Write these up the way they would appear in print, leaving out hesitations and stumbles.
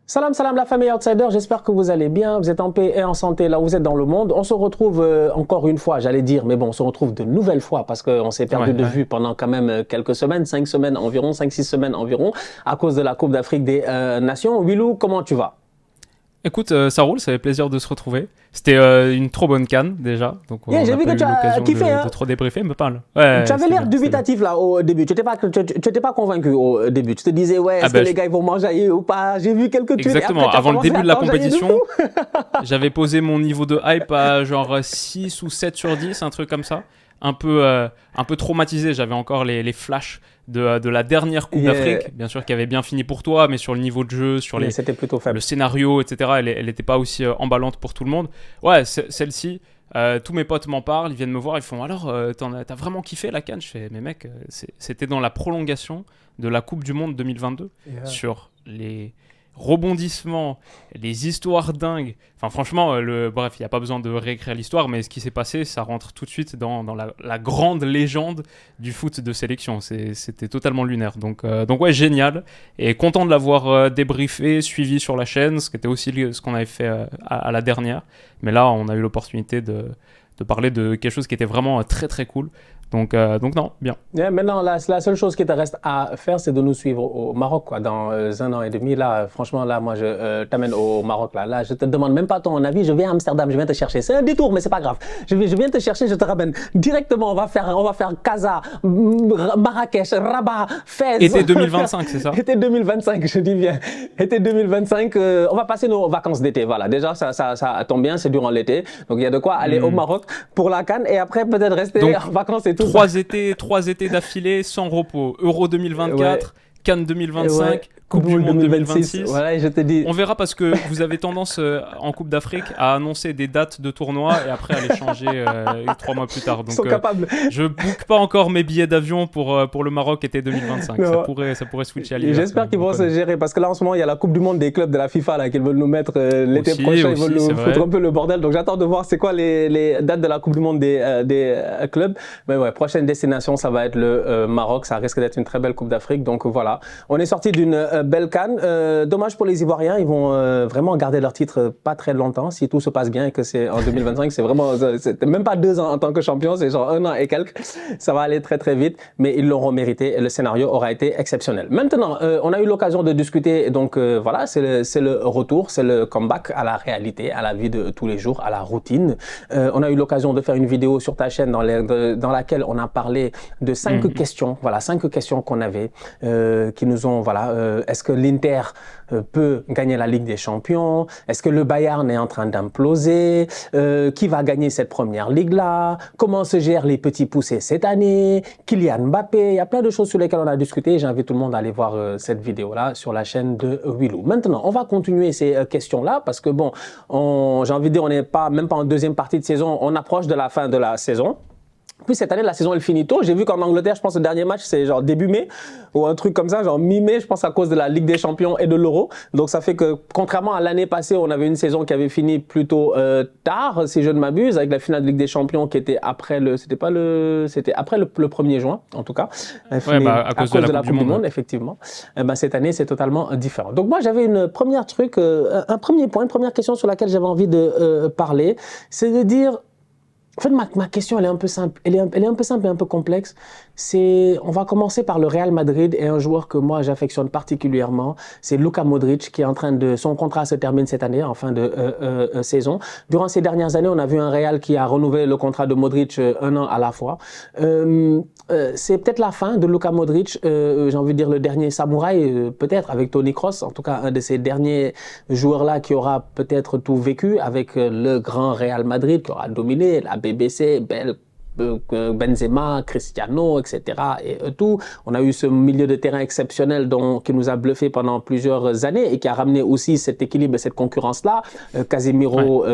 Salam, salam la famille Outsider, j'espère que vous allez bien, vous êtes en paix et en santé là où vous êtes dans le monde. On se retrouve encore une fois, j'allais dire, mais bon, on se retrouve de nouvelles fois parce qu'on s'est perdu de vue pendant quand même quelques semaines, 5 semaines environ, 5-6 semaines environ, à cause de la Coupe d'Afrique des Nations. Willou, comment tu vas? Écoute, ça roule, ça fait plaisir de se retrouver. C'était une trop bonne CAN déjà, donc Yeah, on j'ai n'a vu pas que eu tu as l'occasion kiffé, hein? de trop débriefer, me parle. Ouais, Tu avais c'était l'air bien, c'était bien. dubitatif là au début, tu étais pas convaincu au début. Tu te disais, ouais, Ah est-ce que ben, les gars ils vont m'enjailler ou pas? J'ai vu quelques tweets et après exactement, tu as avant le commencé début à de la t'enjailler de compétition, fou. j'avais posé mon niveau de hype à genre 6 ou 7 sur 10, un truc comme ça. Un peu traumatisé, j'avais encore les flashs de la dernière Coupe Yeah, d'Afrique, bien sûr qui avait bien fini pour toi, mais sur le niveau de jeu, sur yeah, c'était plutôt le faible. scénario, etc., elle n'était pas aussi emballante pour tout le monde. Ouais, celle-ci, tous mes potes m'en parlent, ils viennent me voir, ils font alors, t'as vraiment kiffé la CAN? Je fais, mais mec, c'était dans la prolongation de la Coupe du Monde 2022, Yeah. sur les rebondissements, les histoires dingues. Enfin, franchement, bref, il n'y a pas besoin de réécrire l'histoire, mais ce qui s'est passé, ça rentre tout de suite dans la grande légende du foot de sélection. C'était totalement lunaire. Donc ouais, génial. Et content de l'avoir débriefé, suivi sur la chaîne, ce qui était aussi ce qu'on avait fait à la dernière. Mais là, on a eu l'opportunité de parler de quelque chose qui était vraiment très très cool. Donc non, bien. Yeah, maintenant, la seule chose qui te reste à faire, c'est de nous suivre au Maroc, quoi, dans 1 an et demi. Là, franchement, là, moi, je t'amène au Maroc. Là, je te demande même pas ton avis. Je viens à Amsterdam, je viens te chercher. C'est un détour, mais c'est pas grave. Je viens te chercher, je te ramène directement. On va faire Casa, Marrakech, Rabat, Fès. Été 2025, c'est ça? Été 2025, je dis bien. Été 2025, on va passer nos vacances d'été. Voilà, déjà, ça tombe bien, c'est durant l'été. Donc, il y a de quoi aller au Maroc pour la CAN et après, peut-être rester Donc, en vacances et tout. trois étés d'affilée sans repos. Euro Ouais. 2024, Cannes Ouais, 2025, Coupe Coupe du du Monde Monde 2026. 2026. Voilà, et je te dis, On verra parce que vous avez tendance en Coupe d'Afrique à annoncer des dates de tournoi et après à les changer 3 mois plus tard. ils sont Donc capables. je book pas encore mes billets d'avion pour le Maroc été 2025. Ça Non. pourrait switcher à Et l'hiver. j'espère qu'ils on vont se connaît. gérer parce que là en ce moment il y a la Coupe du Monde des clubs de la FIFA là qu'ils veulent nous mettre l'été Aussi, prochain, ils veulent c'est nous foutre vrai. un peu le bordel. Donc j'attends de voir c'est quoi les dates de la Coupe du Monde des clubs. Mais ouais, prochaine destination ça va être le Maroc. Ça risque d'être une très belle Coupe d'Afrique. Donc voilà, on est sorti d'une belle CAN. Dommage pour les Ivoiriens, ils vont vraiment garder leur titre pas très longtemps si tout se passe bien et que c'est en 2025. C'est vraiment, c'est même pas 2 ans en tant que champion, c'est genre 1 an et quelques. Ça va aller très très vite, mais ils l'auront mérité et le scénario aura été exceptionnel. Maintenant, on a eu l'occasion de discuter, donc voilà, c'est le retour, c'est le comeback à la réalité, à la vie de tous les jours, à la routine. On a eu l'occasion de faire une vidéo sur ta chaîne dans laquelle on a parlé de 5 questions, voilà, 5 questions qu'on avait, qui nous ont, voilà, est-ce que l'Inter peut gagner la Ligue des Champions? Est-ce que le Bayern est en train d'imploser? Qui va gagner cette première ligue-là? Comment se gèrent les petits poussés cette année? Kylian Mbappé? Il y a plein de choses sur lesquelles on a discuté. J'invite tout le monde à aller voir cette vidéo-là sur la chaîne de Willou. Maintenant, on va continuer ces questions-là parce que bon, j'ai envie de dire, on n'est pas, même pas en deuxième partie de saison, on approche de la fin de la saison. Puis cette année, la saison elle finit tôt. J'ai vu qu'en Angleterre, je pense que le dernier match, c'est genre début mai ou un truc comme ça, genre mi-mai, je pense à cause de la Ligue des Champions et de l'Euro. Donc ça fait que contrairement à l'année passée, on avait une saison qui avait fini plutôt tard, si je ne m'abuse, avec la finale de Ligue des Champions qui était après c'était après le 1er juin en tout cas. Elle Ouais, finit à cause de la Coupe du Monde, ouais. effectivement. Ben, cette année, c'est totalement différent. Donc moi, j'avais un premier point, une première question sur laquelle j'avais envie de parler, c'est de dire. En fait, ma question, elle est un peu simple. Elle est un peu simple et un peu complexe. On va commencer par le Real Madrid et un joueur que moi, j'affectionne particulièrement. C'est Luka Modric qui est en train son contrat se termine cette année, en fin de saison. Durant ces dernières années, on a vu un Real qui a renouvelé le contrat de Modric 1 an à la fois. C'est peut-être la fin de Luka Modric. J'ai envie de dire le dernier samouraï, peut-être, avec Toni Kroos. En tout cas, un de ces derniers joueurs-là qui aura peut-être tout vécu avec le grand Real Madrid, qui aura dominé la BBC, Benzema, Cristiano, etc. et tout. On a eu ce milieu de terrain exceptionnel qui nous a bluffé pendant plusieurs années et qui a ramené aussi cet équilibre et cette concurrence-là. Casemiro,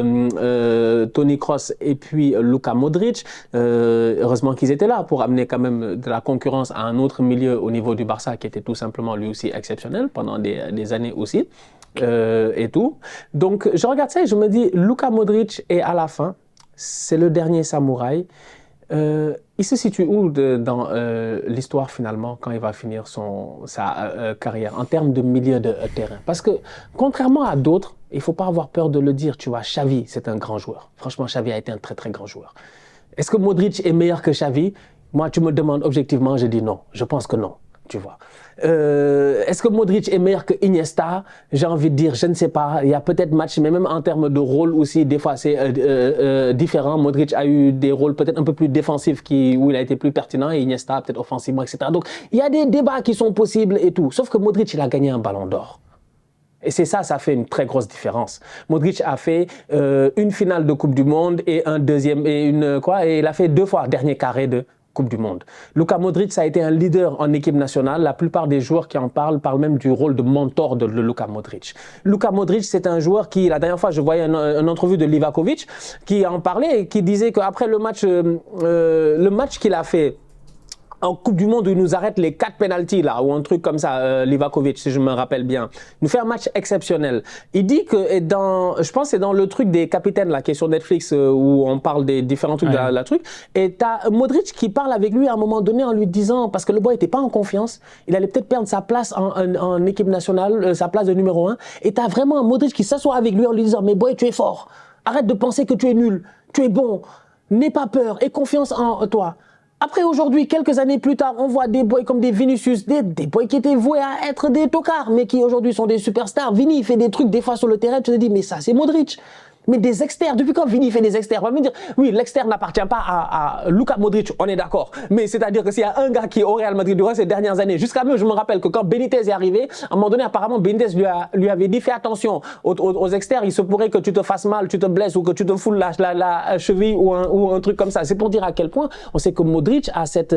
Toni Kroos et puis Luka Modric. Heureusement qu'ils étaient là pour amener quand même de la concurrence à un autre milieu au niveau du Barça qui était tout simplement lui aussi exceptionnel pendant des années aussi. Et tout. Donc je regarde ça et je me dis Luka Modric est à la fin. C'est le dernier samouraï. Il se situe où dans l'histoire finalement quand il va finir sa carrière en termes de milieu de terrain? Parce que contrairement à d'autres, il ne faut pas avoir peur de le dire, tu vois, Xavi, c'est un grand joueur. Franchement, Xavi a été un très très grand joueur. Est-ce que Modric est meilleur que Xavi? Moi, tu me demandes objectivement, je dis non. Je pense que non, tu vois. Est-ce que Modric est meilleur que Iniesta? J'ai envie de dire, je ne sais pas. Il y a peut-être match, mais même en termes de rôle aussi, des fois c'est différent. Modric a eu des rôles peut-être un peu plus défensifs où il a été plus pertinent et Iniesta peut-être offensivement, etc. Donc, il y a des débats qui sont possibles et tout. Sauf que Modric, il a gagné un ballon d'or. Et c'est ça fait une très grosse différence. Modric a fait une finale de Coupe du Monde et et il a fait 2 fois dernier carré de Coupe du Monde. Luka Modric, ça a été un leader en équipe nationale. La plupart des joueurs qui en parlent même du rôle de mentor de Luka Modric. Luka Modric, c'est un joueur qui, la dernière fois, je voyais une entrevue de Livakovic qui en parlait et qui disait qu'après le match qu'il a fait en Coupe du Monde où il nous arrête les 4 pénaltys là, ou un truc comme ça, Livakovic, si je me rappelle bien. Il nous fait un match exceptionnel. Il dit que je pense que c'est dans le truc des capitaines là, qui est sur Netflix, où on parle des différents trucs de la truc. Et t'as Modric qui parle avec lui à un moment donné en lui disant, parce que le boy était pas en confiance, il allait peut-être perdre sa place en équipe nationale, sa place de numéro 1. Et t'as vraiment Modric qui s'assoit avec lui en lui disant, mais boy, tu es fort. Arrête de penser que tu es nul. Tu es bon. N'aie pas peur. Aie confiance en toi. Après, aujourd'hui, quelques années plus tard, on voit des boys comme des Vinicius, des boys qui étaient voués à être des tocards, mais qui aujourd'hui sont des superstars. Vini, il fait des trucs des fois sur le terrain, tu te dis, mais ça, c'est Modric. Mais des externes, depuis quand Vini fait des externes? On va me dire, oui, l'externe n'appartient pas à Luka Modric, on est d'accord. Mais c'est-à-dire que s'il y a un gars qui est au Real Madrid durant ces dernières années, jusqu'à même, je me rappelle que quand Benitez est arrivé, à un moment donné, apparemment, Benitez lui avait dit, fais attention aux externes, il se pourrait que tu te fasses mal, tu te blesses ou que tu te foules la cheville ou un truc comme ça. C'est pour dire à quel point on sait que Modric a cette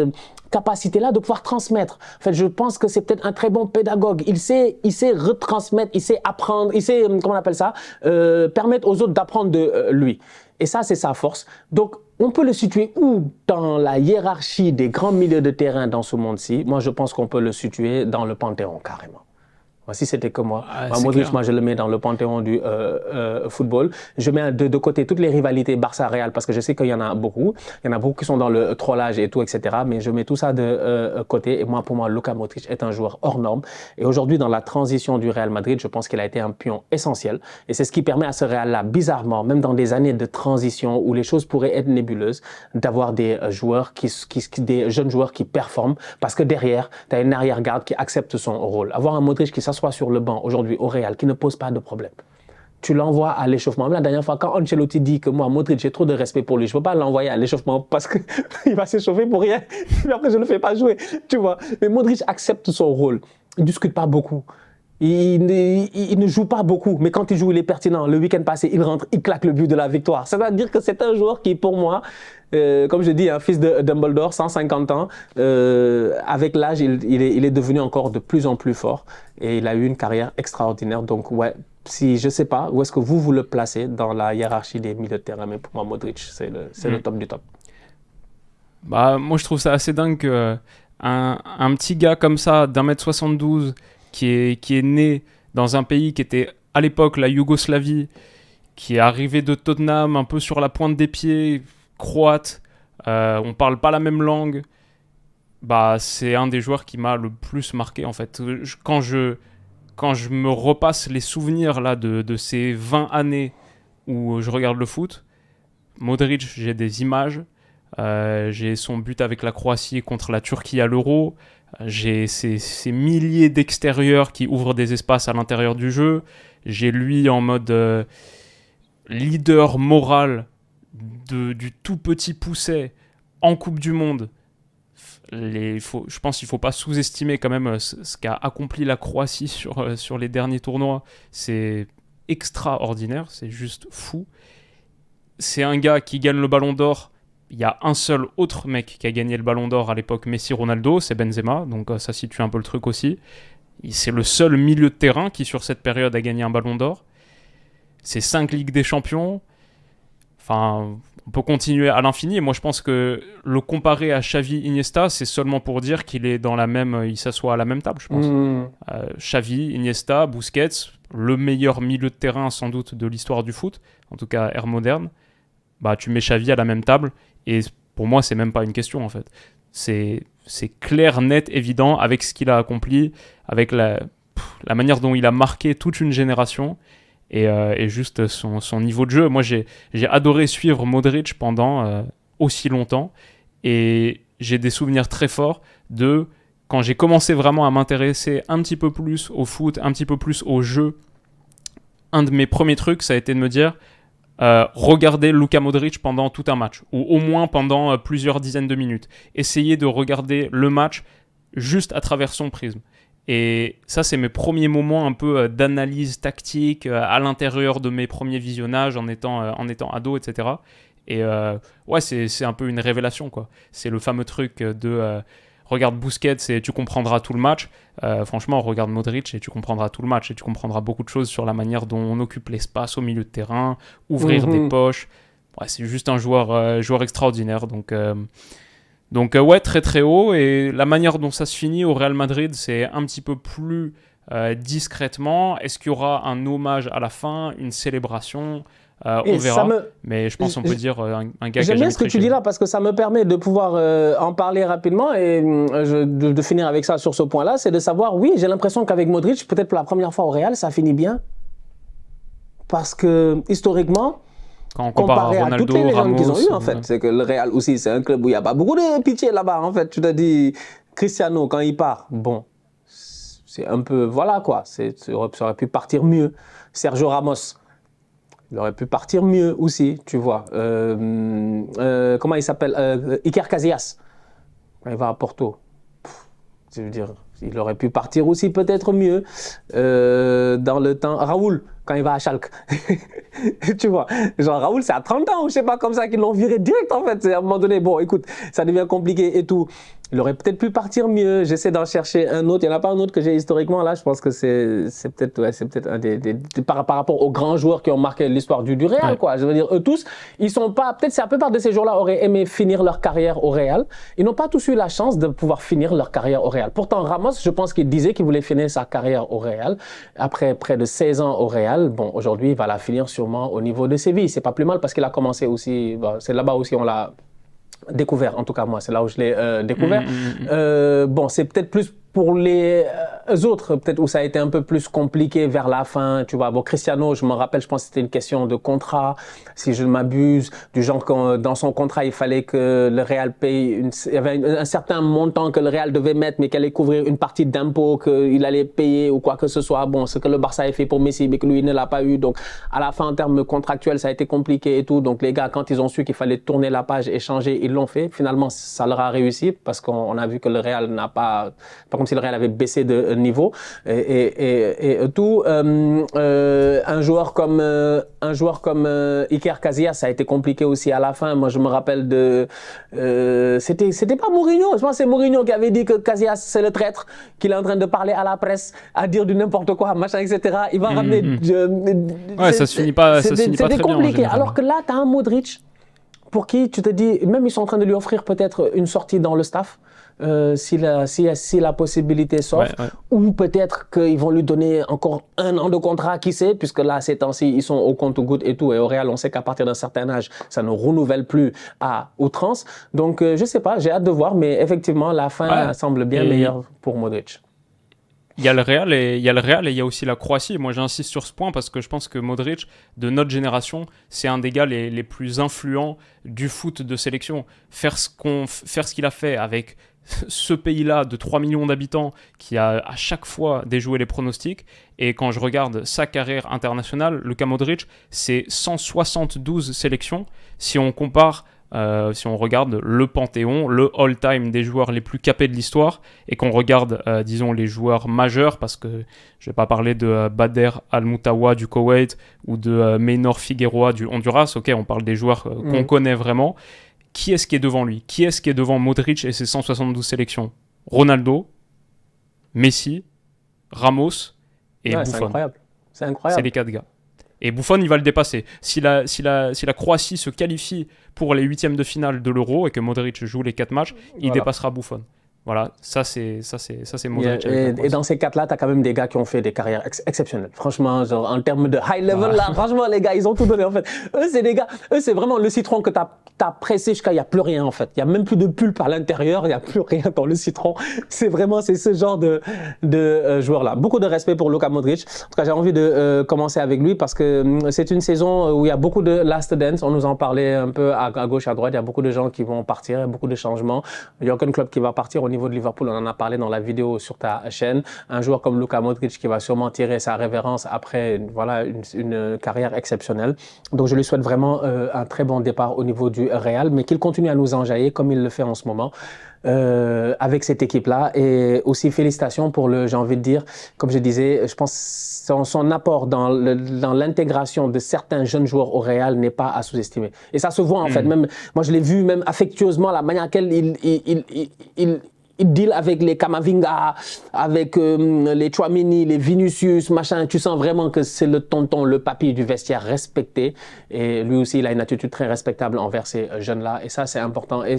capacité-là de pouvoir transmettre. En fait, je pense que c'est peut-être un très bon pédagogue. Il sait retransmettre, il sait apprendre, il sait, comment on appelle ça, permettre aux autres d'apprendre de lui. Et ça, c'est sa force. Donc, on peut le situer où dans la hiérarchie des grands milieux de terrain dans ce monde-ci? Moi, je pense qu'on peut le situer dans le Panthéon, carrément. Si c'était que moi. Modric, moi, je le mets dans le panthéon du football. Je mets de côté toutes les rivalités Barça-Real parce que je sais qu'il y en a beaucoup. Il y en a beaucoup qui sont dans le trollage et tout, etc. Mais je mets tout ça de côté. Et pour moi, Luka Modric est un joueur hors norme. Et aujourd'hui, dans la transition du Real Madrid, je pense qu'il a été un pion essentiel. Et c'est ce qui permet à ce Real-là, bizarrement, même dans des années de transition où les choses pourraient être nébuleuses, d'avoir des joueurs des jeunes joueurs qui performent parce que derrière, tu as une arrière-garde qui accepte son rôle. Avoir un Modric qui s'assoit sur le banc aujourd'hui au Real, qui ne pose pas de problème. Tu l'envoies à l'échauffement. Même la dernière fois, quand Ancelotti dit que moi, Modric, j'ai trop de respect pour lui, je ne peux pas l'envoyer à l'échauffement parce qu'il va s'échauffer pour rien. Et après, je ne le fais pas jouer. Tu vois. Mais Modric accepte son rôle. Il ne discute pas beaucoup. Il ne joue pas beaucoup, mais quand il joue, il est pertinent. Le week-end passé, il rentre, il claque le but de la victoire. Ça veut dire que c'est un joueur qui, pour moi, comme je dis, un fils de Dumbledore, 150 ans, avec l'âge, il est devenu encore de plus en plus fort et il a eu une carrière extraordinaire. Donc, ouais, je ne sais pas où est-ce que vous le placez dans la hiérarchie des milieux de terrain, mais pour moi, Modric, c'est le top du top. Bah, moi, je trouve ça assez dingue qu'un petit gars comme ça, d'1m72, qui est né dans un pays qui était à l'époque la Yougoslavie, qui est arrivé de Tottenham un peu sur la pointe des pieds, croate, on parle pas la même langue, bah c'est un des joueurs qui m'a le plus marqué en fait. Quand je me repasse les souvenirs là de ces 20 années où je regarde le foot, Modric, j'ai des images, j'ai son but avec la Croatie contre la Turquie à l'Euro. J'ai ces milliers d'extérieurs qui ouvrent des espaces à l'intérieur du jeu. J'ai lui en mode leader moral du tout petit pousset en Coupe du Monde. Je pense qu'il ne faut pas sous-estimer quand même ce qu'a accompli la Croatie sur les derniers tournois. C'est extraordinaire, c'est juste fou. C'est un gars qui gagne le Ballon d'Or. Il y a un seul autre mec qui a gagné le Ballon d'Or à l'époque, Messi-Ronaldo, c'est Benzema, donc ça situe un peu le truc aussi. C'est le seul milieu de terrain qui, sur cette période, a gagné un Ballon d'Or. C'est 5 Ligues des Champions. Enfin, on peut continuer à l'infini. Et moi, je pense que le comparer à Xavi, Iniesta, c'est seulement pour dire qu'il est il s'assoit à la même table, je pense. Xavi, Iniesta, Busquets, le meilleur milieu de terrain, sans doute, de l'histoire du foot, en tout cas ère moderne. Bah, tu mets Xavi à la même table. Et pour moi, c'est même pas une question en fait. C'est clair, net, évident avec ce qu'il a accompli, avec la manière dont il a marqué toute une génération et juste son niveau de jeu. Moi, j'ai adoré suivre Modric pendant aussi longtemps et j'ai des souvenirs très forts de quand j'ai commencé vraiment à m'intéresser un petit peu plus au foot, un petit peu plus au jeu. Un de mes premiers trucs, ça a été de me dire regarder Luka Modric pendant tout un match, ou au moins pendant plusieurs dizaines de minutes. Essayer de regarder le match juste à travers son prisme. Et ça, c'est mes premiers moments un peu d'analyse tactique à l'intérieur de mes premiers visionnages en étant ado, etc. Et ouais, c'est un peu une révélation, quoi. C'est le fameux truc de regarde Busquets et tu comprendras tout le match. Franchement, regarde Modric et tu comprendras tout le match. Et tu comprendras beaucoup de choses sur la manière dont on occupe l'espace au milieu de terrain, ouvrir des poches. Ouais, c'est juste un joueur extraordinaire. Donc ouais, très très haut. Et la manière dont ça se finit au Real Madrid, c'est un petit peu plus discrètement. Est-ce qu'il y aura un hommage à la fin, une célébration ? On verra, mais je pense qu'on peut dire un gars qui a jamais triché. J'aime bien ce que tu dis là parce que ça me permet de pouvoir en parler rapidement et de finir avec ça sur ce point-là, c'est de savoir, oui, j'ai l'impression qu'avec Modric, peut-être pour la première fois au Real, ça finit bien. Parce que historiquement, quand on compare à Ronaldo, toutes les légendes Ramos, qu'ils ont eues, en fait, c'est que le Real aussi, c'est un club où il n'y a pas beaucoup de pitié là-bas, en fait. Tu te dis, Cristiano, quand il part, bon, c'est un peu, voilà quoi, ça aurait pu partir mieux. Sergio Ramos, il aurait pu partir mieux aussi, tu vois. Comment il s'appelle Iker Casillas, quand il va à Porto. Je veux dire, il aurait pu partir aussi peut-être mieux dans le temps. Raoul, quand il va à Schalke. Tu vois, genre Raoul, c'est à 30 ans ou je sais pas comme ça qu'ils l'ont viré direct en fait. C'est à un moment donné, bon, écoute, ça devient compliqué et tout. Il aurait peut-être pu partir mieux. J'essaie d'en chercher un autre. Il n'y en a pas un autre que j'ai historiquement là. Je pense que c'est peut-être un des par rapport aux grands joueurs qui ont marqué l'histoire du Real, ouais. Quoi. Je veux dire, eux tous, ils sont pas. Peut-être c'est la plupart de ces joueurs-là auraient aimé finir leur carrière au Real. Ils n'ont pas tous eu la chance de pouvoir finir leur carrière au Real. Pourtant, Ramos, je pense qu'il disait qu'il voulait finir sa carrière au Real. Après près de 16 ans au Real, bon, aujourd'hui, il va la finir sûrement au niveau de Séville. C'est pas plus mal parce qu'il a commencé aussi. Bon, c'est là-bas aussi on l'a découvert, en tout cas moi, c'est là où je l'ai découvert. Bon, c'est peut-être plus pour les autres, peut-être où ça a été un peu plus compliqué vers la fin, tu vois. Bon, Cristiano, je me rappelle, je pense que c'était une question de contrat, si je ne m'abuse, du genre que dans son contrat, il fallait que le Real paye, il y avait un certain montant que le Real devait mettre, mais qu'elle allait couvrir une partie d'impôts qu'il allait payer ou quoi que ce soit. Bon, ce que le Barça a fait pour Messi, mais que lui ne l'a pas eu. Donc, à la fin, en termes contractuels, ça a été compliqué et tout. Donc, les gars, quand ils ont su qu'il fallait tourner la page et changer, ils l'ont fait. Finalement, ça leur a réussi parce qu'on a vu que le Real n'a pas comme si le Real avait baissé de niveau et tout. Un joueur comme Iker Casillas, ça a été compliqué aussi à la fin. Moi, je me rappelle de c'était pas Mourinho. Je pense que c'est Mourinho qui avait dit que Casillas c'est le traître, qu'il est en train de parler à la presse, à dire du n'importe quoi, machin, etc. Il va ramener. Ouais, ça se finit pas. C'était compliqué. Alors que là, t'as un Modric pour qui tu te dis, même ils sont en train de lui offrir peut-être une sortie dans le staff. Si la possibilité s'offre, ouais. Ou peut-être qu'ils vont lui donner encore 1 an de contrat, qui sait, puisque là, ces temps-ci, ils sont au compte-gouttes et tout, et au Real, on sait qu'à partir d'un certain âge, ça ne renouvelle plus à outrance. Donc, je sais pas, j'ai hâte de voir, mais effectivement, la fin semble bien meilleure pour Modric. Il y a le Real et il y a aussi la Croatie. Moi, j'insiste sur ce point parce que je pense que Modric, de notre génération, c'est un des gars les plus influents du foot de sélection. Faire ce qu'il a fait avec ce pays-là de 3 millions d'habitants qui a à chaque fois déjoué les pronostics. Et quand je regarde sa carrière internationale, Luka Modric, c'est 172 sélections. Si on compare... si on regarde le panthéon, le all-time des joueurs les plus capés de l'histoire, et qu'on regarde, disons, les joueurs majeurs, parce que je ne vais pas parler de Bader Al-Moutawa du Koweït ou de Maynor Figueroa du Honduras, ok, on parle des joueurs qu'on connaît vraiment. Qui est-ce qui est devant lui ? Qui est-ce qui est devant Modric et ses 172 sélections ? Ronaldo, Messi, Ramos et Buffon. C'est incroyable. C'est les 4 gars. Et Buffon, il va le dépasser. Si la Croatie se qualifie pour les 8e de finale de l'Euro et que Modric joue les 4 matchs, il dépassera Buffon. Voilà, ça c'est Modric. Et dans ces quatre-là, tu as quand même des gars qui ont fait des carrières exceptionnelles. Franchement, genre, en termes de high level, là, franchement, les gars, ils ont tout donné, en fait. Eux, c'est des gars, c'est vraiment le citron que tu as pressé jusqu'à, il n'y a plus rien, en fait. Il n'y a même plus de pulpe à l'intérieur, il n'y a plus rien dans le citron. C'est ce genre de joueur-là. Beaucoup de respect pour Luka Modric. En tout cas, j'ai envie de commencer avec lui parce que c'est une saison où il y a beaucoup de last dance. On nous en parlait un peu à gauche, à droite. Il y a beaucoup de gens qui vont partir, il y a beaucoup de changements. Il n'y a aucun club qui va partir. Au niveau de Liverpool, on en a parlé dans la vidéo sur ta chaîne. Un joueur comme Luka Modric qui va sûrement tirer sa révérence après voilà, une carrière exceptionnelle. Donc, je lui souhaite vraiment un très bon départ au niveau du Real, mais qu'il continue à nous enjailler comme il le fait en ce moment. Avec cette équipe-là. Et aussi félicitations pour j'ai envie de dire, comme je disais, je pense son apport dans l'intégration de certains jeunes joueurs au Real n'est pas à sous-estimer. Et ça se voit en fait, même, moi je l'ai vu même affectueusement, la manière à laquelle il deal avec les Camavinga, avec les Tchouaméni, les Vinicius, machin. Tu sens vraiment que c'est le tonton, le papy du vestiaire respecté. Et lui aussi, il a une attitude très respectable envers ces jeunes-là. Et ça, c'est important. Et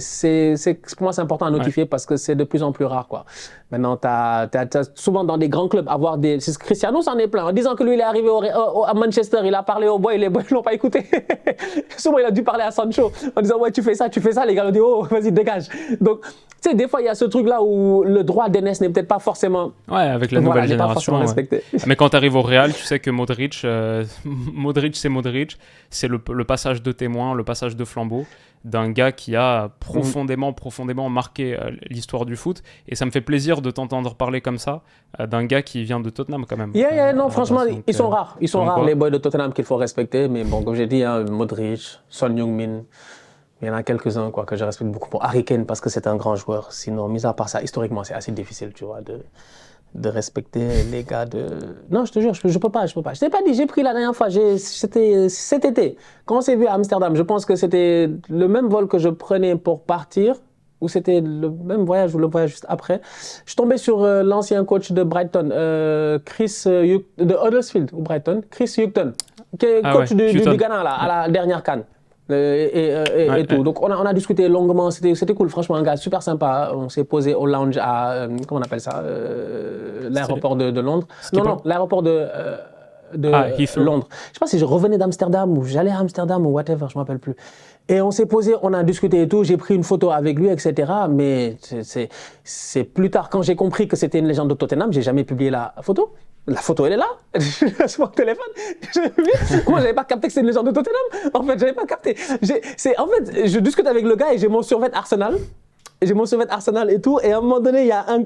pour moi, c'est important à notifier parce que c'est de plus en plus rare, quoi. Maintenant, t'as souvent dans des grands clubs avoir des... Cristiano s'en est plein. En disant que lui, il est arrivé à Manchester, il a parlé aux boys, les boys ne l'ont pas écouté. Souvent, il a dû parler à Sancho en disant, ouais, tu fais ça. Les gars ont dit, oh, vas-y, dégage. Donc, tu sais, des fois, il y a ce truc-là où le droit d'aînesse n'est peut-être pas forcément... Ouais, avec la nouvelle génération. Ouais. Mais quand tu arrives au Real, tu sais que Modric, c'est le passage de témoin, le passage de flambeau d'un gars qui a profondément marqué l'histoire du foot. Et ça me fait plaisir de t'entendre parler comme ça d'un gars qui vient de Tottenham quand même. Non, franchement, donc, ils sont rares. Ils sont rares, les boys de Tottenham qu'il faut respecter. Mais bon, comme j'ai dit, hein, Modric, Son Heung-min... Il y en a quelques-uns que je respecte beaucoup. Pour Harry Kane, parce que c'est un grand joueur. Sinon, mis à part ça, historiquement, c'est assez difficile, tu vois, de respecter les gars de... Non, je te jure, je peux pas. Je t'ai pas dit, j'ai pris la dernière fois, c'était cet été. Quand on s'est vu à Amsterdam, je pense que c'était le même vol que je prenais pour partir, ou c'était le même voyage ou le voyage juste après. Je suis tombé sur l'ancien coach de Brighton, de Huddersfield, ou Brighton, Chris Hughton, qui est coach du Ghana là, à la dernière CAN. Et tout. Donc on a discuté longuement, c'était cool, franchement, un gars super sympa. On s'est posé au lounge à comment on appelle ça, l'aéroport de Londres. Non, l'aéroport de Londres. Je sais pas si je revenais d'Amsterdam ou j'allais à Amsterdam ou whatever, je me rappelle plus. Et on s'est posé, on a discuté et tout, j'ai pris une photo avec lui, etc. Mais c'est plus tard, quand j'ai compris que c'était une légende de Tottenham, j'ai jamais publié la photo. La photo, elle est là, sur mon téléphone. Moi, j'avais pas capté que c'était une légende de Tottenham. En fait, j'avais pas capté. En fait, je discute avec le gars et j'ai mon survêt Arsenal. Et tout. Et à un moment donné, il y a un...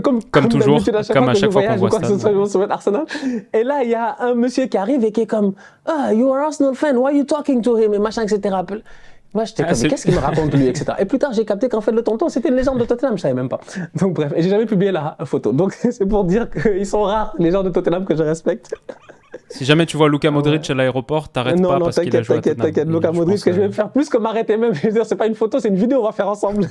Comme toujours, comme à chaque fois qu'on voit ça. Mon survêt Arsenal. Et là, il y a un monsieur qui arrive et qui est comme « Ah, you are Arsenal fan, why are you talking to him ?» et machin, etc. Moi, j'étais comme, qu'est-ce qu'il me raconte lui, etc. Et plus tard, j'ai capté qu'en fait, le tonton, c'était une légende de Tottenham, je savais même pas. Donc bref, et j'ai jamais publié la photo. Donc c'est pour dire qu'ils sont rares, les gens de Tottenham que je respecte. Si jamais tu vois Luka Modric à l'aéroport, t'arrêtes pas parce qu'il a joué à Tottenham. Non, t'inquiète, Luka Modric, que je vais faire plus que m'arrêter même. Je veux dire, c'est pas une photo, c'est une vidéo, on va faire ensemble.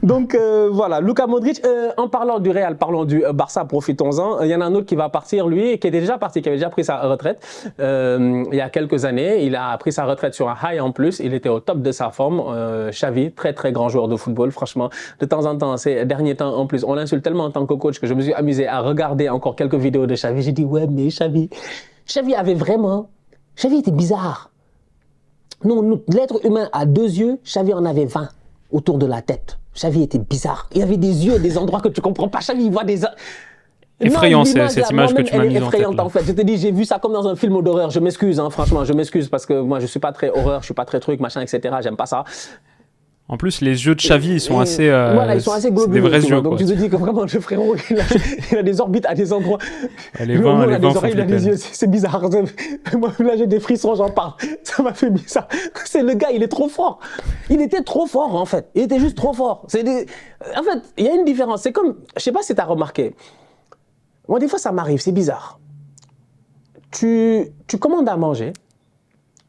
Donc voilà, Luka Modric, en parlant du Real, parlons du Barça, profitons-en. Il y en a un autre qui va partir, lui, qui était déjà parti, qui avait déjà pris sa retraite il y a quelques années. Il a pris sa retraite sur un high en plus. Il était au top de sa forme. Xavi, très très grand joueur de football, franchement. De temps en temps, ces derniers temps en plus, on l'insulte tellement en tant que coach que je me suis amusé à regarder encore quelques vidéos de Xavi. J'ai dit, ouais, mais Xavi était bizarre. Non, l'être humain a deux yeux, Xavi en avait 20 autour de la tête. Xavi était bizarre. Il avait des yeux, des endroits que tu comprends pas. Xavi, il voit des... Effrayant, cette image que tu m'as mise en tête. En fait. Je te dis, j'ai vu ça comme dans un film d'horreur. Je m'excuse, hein, franchement, je m'excuse parce que moi, je suis pas très horreur, je suis pas très truc, machin, etc. J'aime pas ça. En plus, les yeux de Xavi, ils sont assez... voilà, ils sont assez globuleux. Des vrais yeux, donc tu te dis que vraiment, le frérot, il a des orbites à des endroits. Les vins, il a des oreilles, il a des yeux. C'est bizarre. Moi, là, j'ai des frissons, j'en parle. Ça m'a fait bizarre. C'est le gars, il est trop fort. Il était trop fort, en fait. Il était juste trop fort. En fait, il y a une différence. C'est comme... Je sais pas si tu as remarqué. Moi, des fois, ça m'arrive. C'est bizarre. Tu commandes à manger.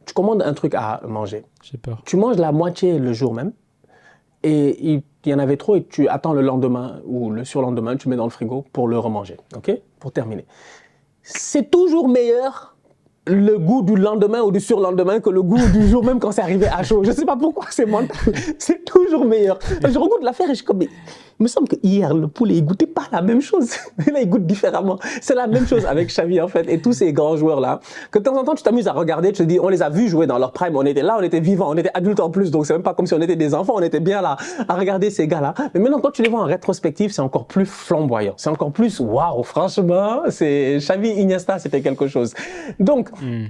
Tu commandes un truc à manger. J'ai peur. Tu manges la moitié le jour même. Et il y en avait trop et tu attends le lendemain ou le surlendemain, tu mets dans le frigo pour le remanger, ok? Pour terminer. C'est toujours meilleur le goût du lendemain ou du surlendemain que le goût du jour même quand c'est arrivé à chaud. Je sais pas pourquoi, c'est mental. C'est toujours meilleur. Je regoute l'affaire et je suis comme... Il me semble que hier, le poulet, il goûtait pas la même chose. Là, il goûte différemment. C'est la même chose avec Xavi, en fait, et tous ces grands joueurs-là. Que de temps en temps, tu t'amuses à regarder, tu te dis, on les a vus jouer dans leur prime, on était là, on était vivants, on était adultes en plus, donc c'est même pas comme si on était des enfants, on était bien là à regarder ces gars-là. Mais maintenant, quand tu les vois en rétrospective, c'est encore plus flamboyant. C'est encore plus, waouh, franchement, c'est Xavi, Iniesta, c'était quelque chose. Donc,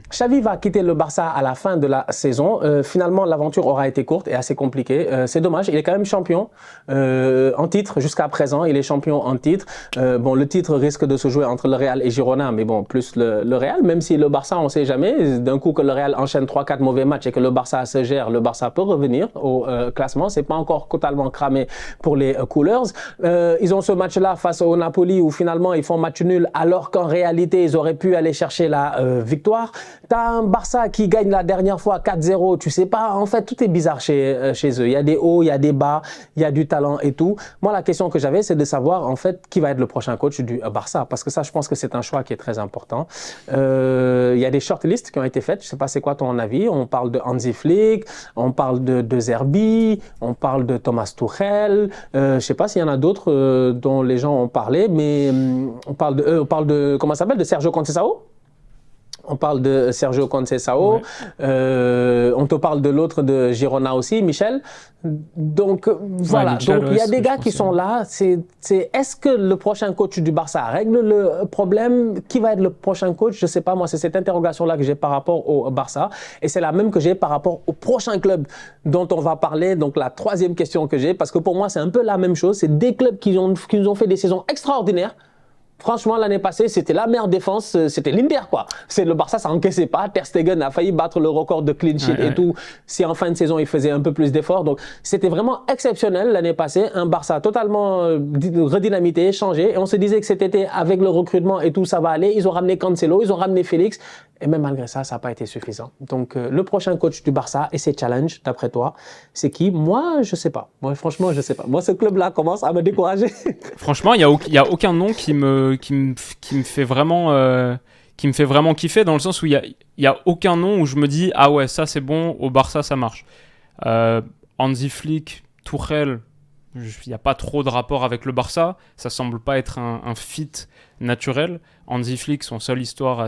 Xavi va quitter le Barça à la fin de la saison. Finalement, l'aventure aura été courte et assez compliquée. C'est dommage, il est quand même champion en titre jusqu'à présent. Il est champion en titre. Bon, le titre risque de se jouer entre le Real et Girona, mais bon, plus le Real, même si le Barça, on ne sait jamais. D'un coup, que le Real enchaîne 3-4 mauvais matchs et que le Barça se gère, le Barça peut revenir au classement. C'est pas encore totalement cramé pour les Coolers. Ils ont ce match-là face au Napoli où finalement ils font match nul alors qu'en réalité ils auraient pu aller chercher la victoire. T'as un Barça qui gagne la dernière fois 4-0, tu sais pas, en fait tout est bizarre chez eux. Il y a des hauts, il y a des bas, il y a du talent et tout. Moi la question que j'avais c'est de savoir en fait qui va être le prochain coach du Barça parce que ça je pense que c'est un choix qui est très important. Il y a des shortlists qui ont été faites, je sais pas c'est quoi ton avis, on parle de Hansi Flick, on parle de Zerbi, on parle de Thomas Tuchel, je sais pas s'il y en a d'autres dont les gens ont parlé, mais on parle de comment ça s'appelle, de Sergio Conceição. On parle de Sergio Conceição, ouais. On te parle de l'autre de Girona aussi, Michel. Donc voilà, Michel, donc il y a des gars qui sont là. Est-ce que le prochain coach du Barça règle le problème? Qui va être le prochain coach? Je sais pas, moi c'est cette interrogation-là que j'ai par rapport au Barça. Et c'est la même que j'ai par rapport au prochain club dont on va parler. Donc la troisième question que j'ai, parce que pour moi c'est un peu la même chose. C'est des clubs qui nous ont fait des saisons extraordinaires. Franchement, l'année passée, c'était la meilleure défense, c'était l'Inter, quoi. C'est le Barça, ça encaissait pas. Ter Stegen a failli battre le record de clean sheet et tout. Si en fin de saison, il faisait un peu plus d'efforts. Donc, c'était vraiment exceptionnel l'année passée. Un Barça totalement redynamité, changé. Et on se disait que cet été, avec le recrutement et tout, ça va aller. Ils ont ramené Cancelo, ils ont ramené Félix. Et même malgré ça, ça n'a pas été suffisant. Donc, le prochain coach du Barça et ses challenges, d'après toi, c'est qui? Moi, je sais pas. Moi, franchement, je sais pas. Moi, ce club-là commence à me décourager. Franchement, il y a aucun nom qui me fait vraiment kiffer, dans le sens où il y a aucun nom où je me dis ah ouais, ça c'est bon, au Barça ça marche. Hansi Flick, Tuchel, il n'y a pas trop de rapport avec le Barça, ça semble pas être un fit naturel. Hansi Flick, sa seule histoire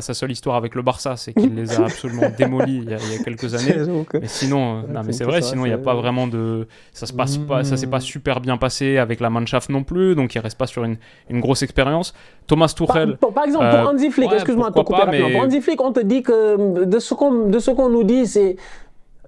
avec le Barça, c'est qu'il les a absolument démolis il y a quelques années. Mais sinon, non, mais c'est vrai, sinon il n'y a pas vraiment de, ça s'est pas super bien passé avec la Mannschaft non plus, donc il reste pas sur une grosse expérience. Thomas Tuchel. Par exemple, pour Hansi Flick, excuse-moi de te couper rapidement. Pour Hansi Flick, on te dit que de ce qu'on nous dit, c'est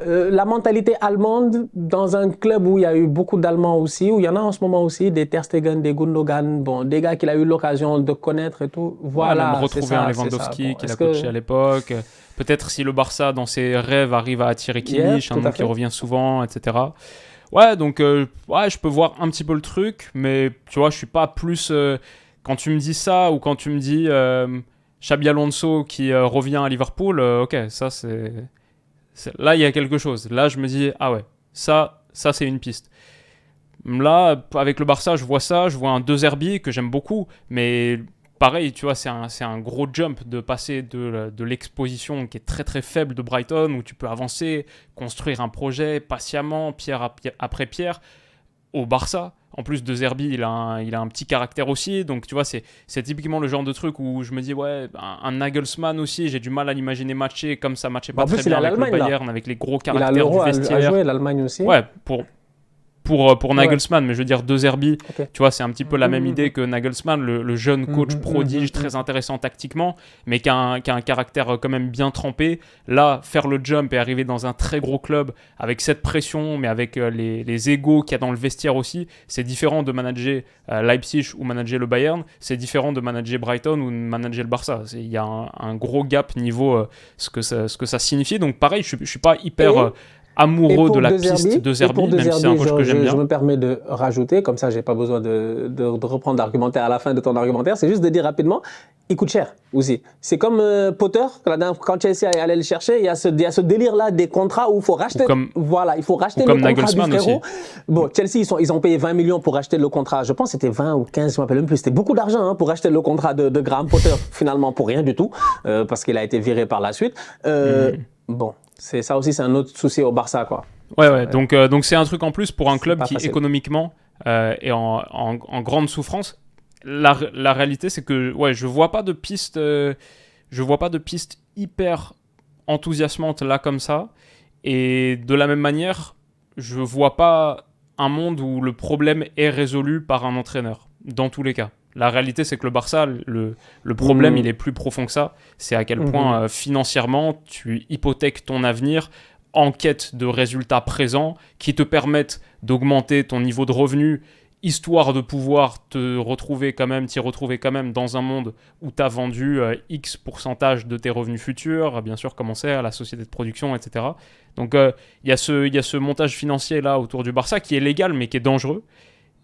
la mentalité allemande dans un club où il y a eu beaucoup d'Allemands aussi, où il y en a en ce moment aussi, des Ter Stegen, des Gundogan, bon, des gars qu'il a eu l'occasion de connaître et tout. Voilà, retrouver un Lewandowski qu'il a coaché à l'époque. Peut-être si le Barça, dans ses rêves, arrive à attirer Kimmich, un nom qui revient souvent, etc. Ouais, donc je peux voir un petit peu le truc, mais tu vois, je suis pas plus... quand tu me dis ça, ou quand tu me dis Xabi Alonso qui revient à Liverpool, ok, ça c'est... Là, il y a quelque chose. Là, je me dis, ah ouais, ça c'est une piste. Là, avec le Barça, je vois un De Zerbi que j'aime beaucoup, mais pareil, tu vois, c'est un gros jump de passer de l'exposition qui est très très faible de Brighton, où tu peux avancer, construire un projet patiemment, pierre après pierre, au Barça. En plus, De Zerbi, il a un petit caractère aussi. Donc, tu vois, c'est typiquement le genre de truc où je me dis, ouais, un Nagelsmann aussi, j'ai du mal à l'imaginer matcher comme ça matchait pas très bien avec le Bayern, avec les gros caractères du vestiaire. Il a joué l'Allemagne aussi. Ouais, pour Nagelsmann, mais je veux dire De Zerbi, tu vois, c'est un petit peu la même idée que Nagelsmann, le jeune coach prodige, très intéressant tactiquement, mais qui a un caractère quand même bien trempé. Là, faire le jump et arriver dans un très gros club avec cette pression, mais avec les égos qu'il y a dans le vestiaire aussi, c'est différent de manager Leipzig ou manager le Bayern, c'est différent de manager Brighton ou de manager le Barça. Il y a un gros gap niveau ce que ça signifie. Donc pareil, je suis pas hyper... amoureux de la piste de Zerbi, même si c'est un coach que j'aime bien. Je me permets de rajouter, comme ça j'ai pas besoin de reprendre l'argumentaire à la fin de ton argumentaire, c'est juste de dire rapidement, il coûte cher aussi. C'est comme Potter, quand Chelsea allait le chercher, il y a ce délire-là des contrats où il faut racheter, il faut racheter le contrat du frérot. Bon, Chelsea, ils ont payé 20 millions pour racheter le contrat, je pense que c'était 20 ou 15, je ne me rappelle même plus, c'était beaucoup d'argent pour racheter le contrat de Graham Potter, finalement pour rien du tout, parce qu'il a été viré par la suite. Bon. Ça aussi, c'est un autre souci au Barça, quoi. Ouais. Donc c'est un truc en plus pour un club qui, économiquement, et en grande souffrance. La réalité, c'est que je vois pas de piste hyper enthousiasmante là comme ça. Et de la même manière, je vois pas un monde où le problème est résolu par un entraîneur, dans tous les cas. La réalité, c'est que le Barça, le problème, il est plus profond que ça. C'est à quel point, financièrement, tu hypothèques ton avenir en quête de résultats présents qui te permettent d'augmenter ton niveau de revenu, histoire de pouvoir t'y retrouver quand même dans un monde où tu as vendu X pourcentage de tes revenus futurs, bien sûr, comme on sait, à la société de production, etc. Donc, il y a ce montage financier là autour du Barça qui est légal, mais qui est dangereux.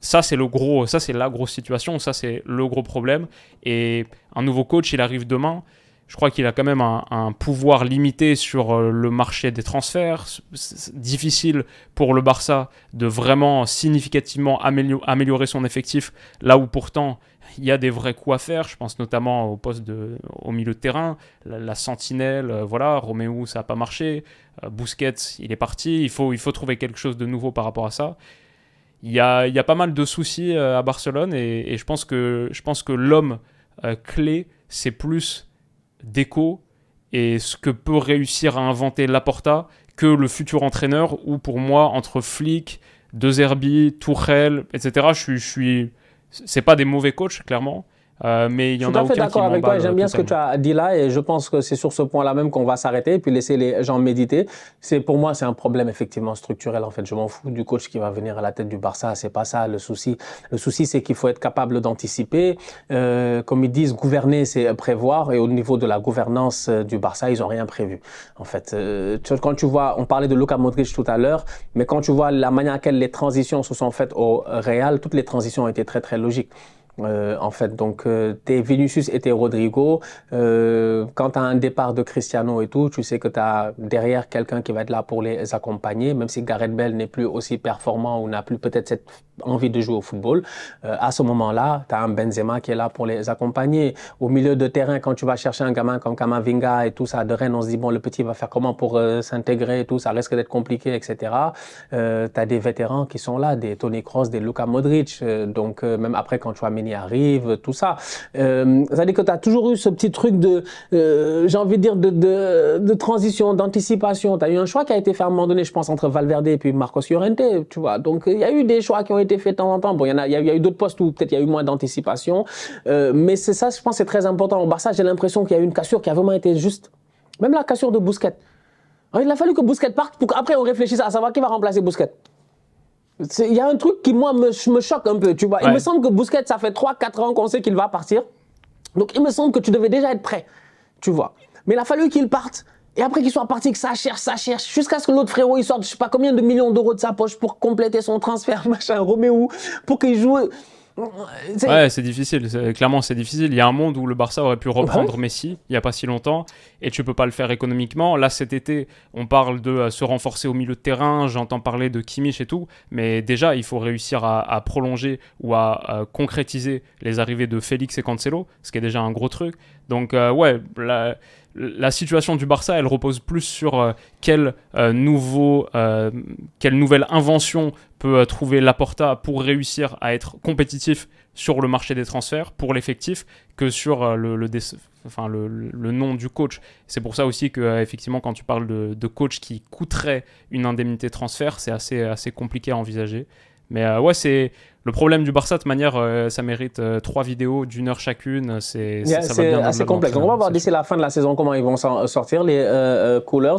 Ça, c'est la grosse situation, ça, c'est le gros problème. Et un nouveau coach, il arrive demain. Je crois qu'il a quand même un pouvoir limité sur le marché des transferts. C'est difficile pour le Barça de vraiment significativement améliorer son effectif, là où pourtant il y a des vrais coups à faire. Je pense notamment au poste au milieu de terrain, la sentinelle, Roméo, ça n'a pas marché. Busquets, il est parti. Il faut trouver quelque chose de nouveau par rapport à ça. Il y a pas mal de soucis à Barcelone et je pense que l'homme clé, c'est plus Deco et ce que peut réussir à inventer Laporta que le futur entraîneur, où pour moi, entre Flick, De Zerbi, Tuchel, etc., c'est pas des mauvais coachs, clairement. Mais il y en a aucun qui m'emballe. Je suis tout à fait d'accord avec toi, j'aime bien ce que tu as dit là et je pense que c'est sur ce point-là même qu'on va s'arrêter et puis laisser les gens méditer. Pour moi, c'est un problème effectivement structurel en fait. Je m'en fous du coach qui va venir à la tête du Barça, c'est pas ça le souci. Le souci, c'est qu'il faut être capable d'anticiper. Comme ils disent, gouverner, c'est prévoir et au niveau de la gouvernance du Barça, ils ont rien prévu. En fait, quand tu vois, on parlait de Luka Modric tout à l'heure, mais quand tu vois la manière à laquelle les transitions se sont faites au Real, toutes les transitions ont été très très logiques. En fait, donc t'es Vinicius et t'es Rodrigo. Quand tu as un départ de Cristiano et tout, tu sais que tu as derrière quelqu'un qui va être là pour les accompagner, même si Gareth Bale n'est plus aussi performant ou n'a plus peut-être cette envie de jouer au football. À ce moment-là, tu as un Benzema qui est là pour les accompagner. Au milieu de terrain, quand tu vas chercher un gamin comme Camavinga et tout ça, de Rennes, on se dit, bon, le petit va faire comment pour s'intégrer et tout, ça risque d'être compliqué, etc. Tu as des vétérans qui sont là, des Toni Kroos, des Luka Modric. Donc, même après, quand tu as arrive, tout ça. C'est-à-dire que tu as toujours eu ce petit truc j'ai envie de dire, de transition, d'anticipation. Tu as eu un choix qui a été fait à un moment donné, je pense, entre Valverde et puis Marcos Llorente, tu vois. Donc, il y a eu des choix qui ont été faits de temps en temps. Bon, il y a eu d'autres postes où peut-être il y a eu moins d'anticipation. Mais c'est ça, je pense, c'est très important. Au Barça, j'ai l'impression qu'il y a eu une cassure qui a vraiment été juste. Même la cassure de Busquets. Alors, il a fallu que Busquets parte pour qu'après on réfléchisse à savoir qui va remplacer Busquets. Il y a un truc qui, moi, me choque un peu, tu vois. Ouais. Il me semble que Busquets, ça fait 3-4 ans qu'on sait qu'il va partir. Donc, il me semble que tu devais déjà être prêt, tu vois. Mais il a fallu qu'il parte. Et après qu'il soit parti, que ça cherche, jusqu'à ce que l'autre frérot, il sorte, je sais pas combien de millions d'euros de sa poche pour compléter son transfert, machin, Roméo, pour qu'il joue. Ouais, c'est difficile. Clairement, c'est difficile. Il y a un monde où le Barça aurait pu reprendre Messi il n'y a pas si longtemps et tu peux pas le faire économiquement. Là, cet été, on parle de se renforcer au milieu de terrain. J'entends parler de Kimmich et tout. Mais déjà, il faut réussir à prolonger ou à concrétiser les arrivées de Félix et Cancelo, ce qui est déjà un gros truc. Donc, la situation du Barça, elle repose plus sur quelle nouvelle invention peut trouver Laporta pour réussir à être compétitif sur le marché des transferts pour l'effectif que sur le nom du coach. C'est pour ça aussi que effectivement, quand tu parles de coach qui coûterait une indemnité de transfert, c'est assez compliqué à envisager. Mais c'est le problème du Barça, de manière, ça mérite 3 vidéos d'1 heure chacune. C'est assez complexe. Donc on va voir d'ici la fin de la saison comment ils vont s'en sortir, les Coolers.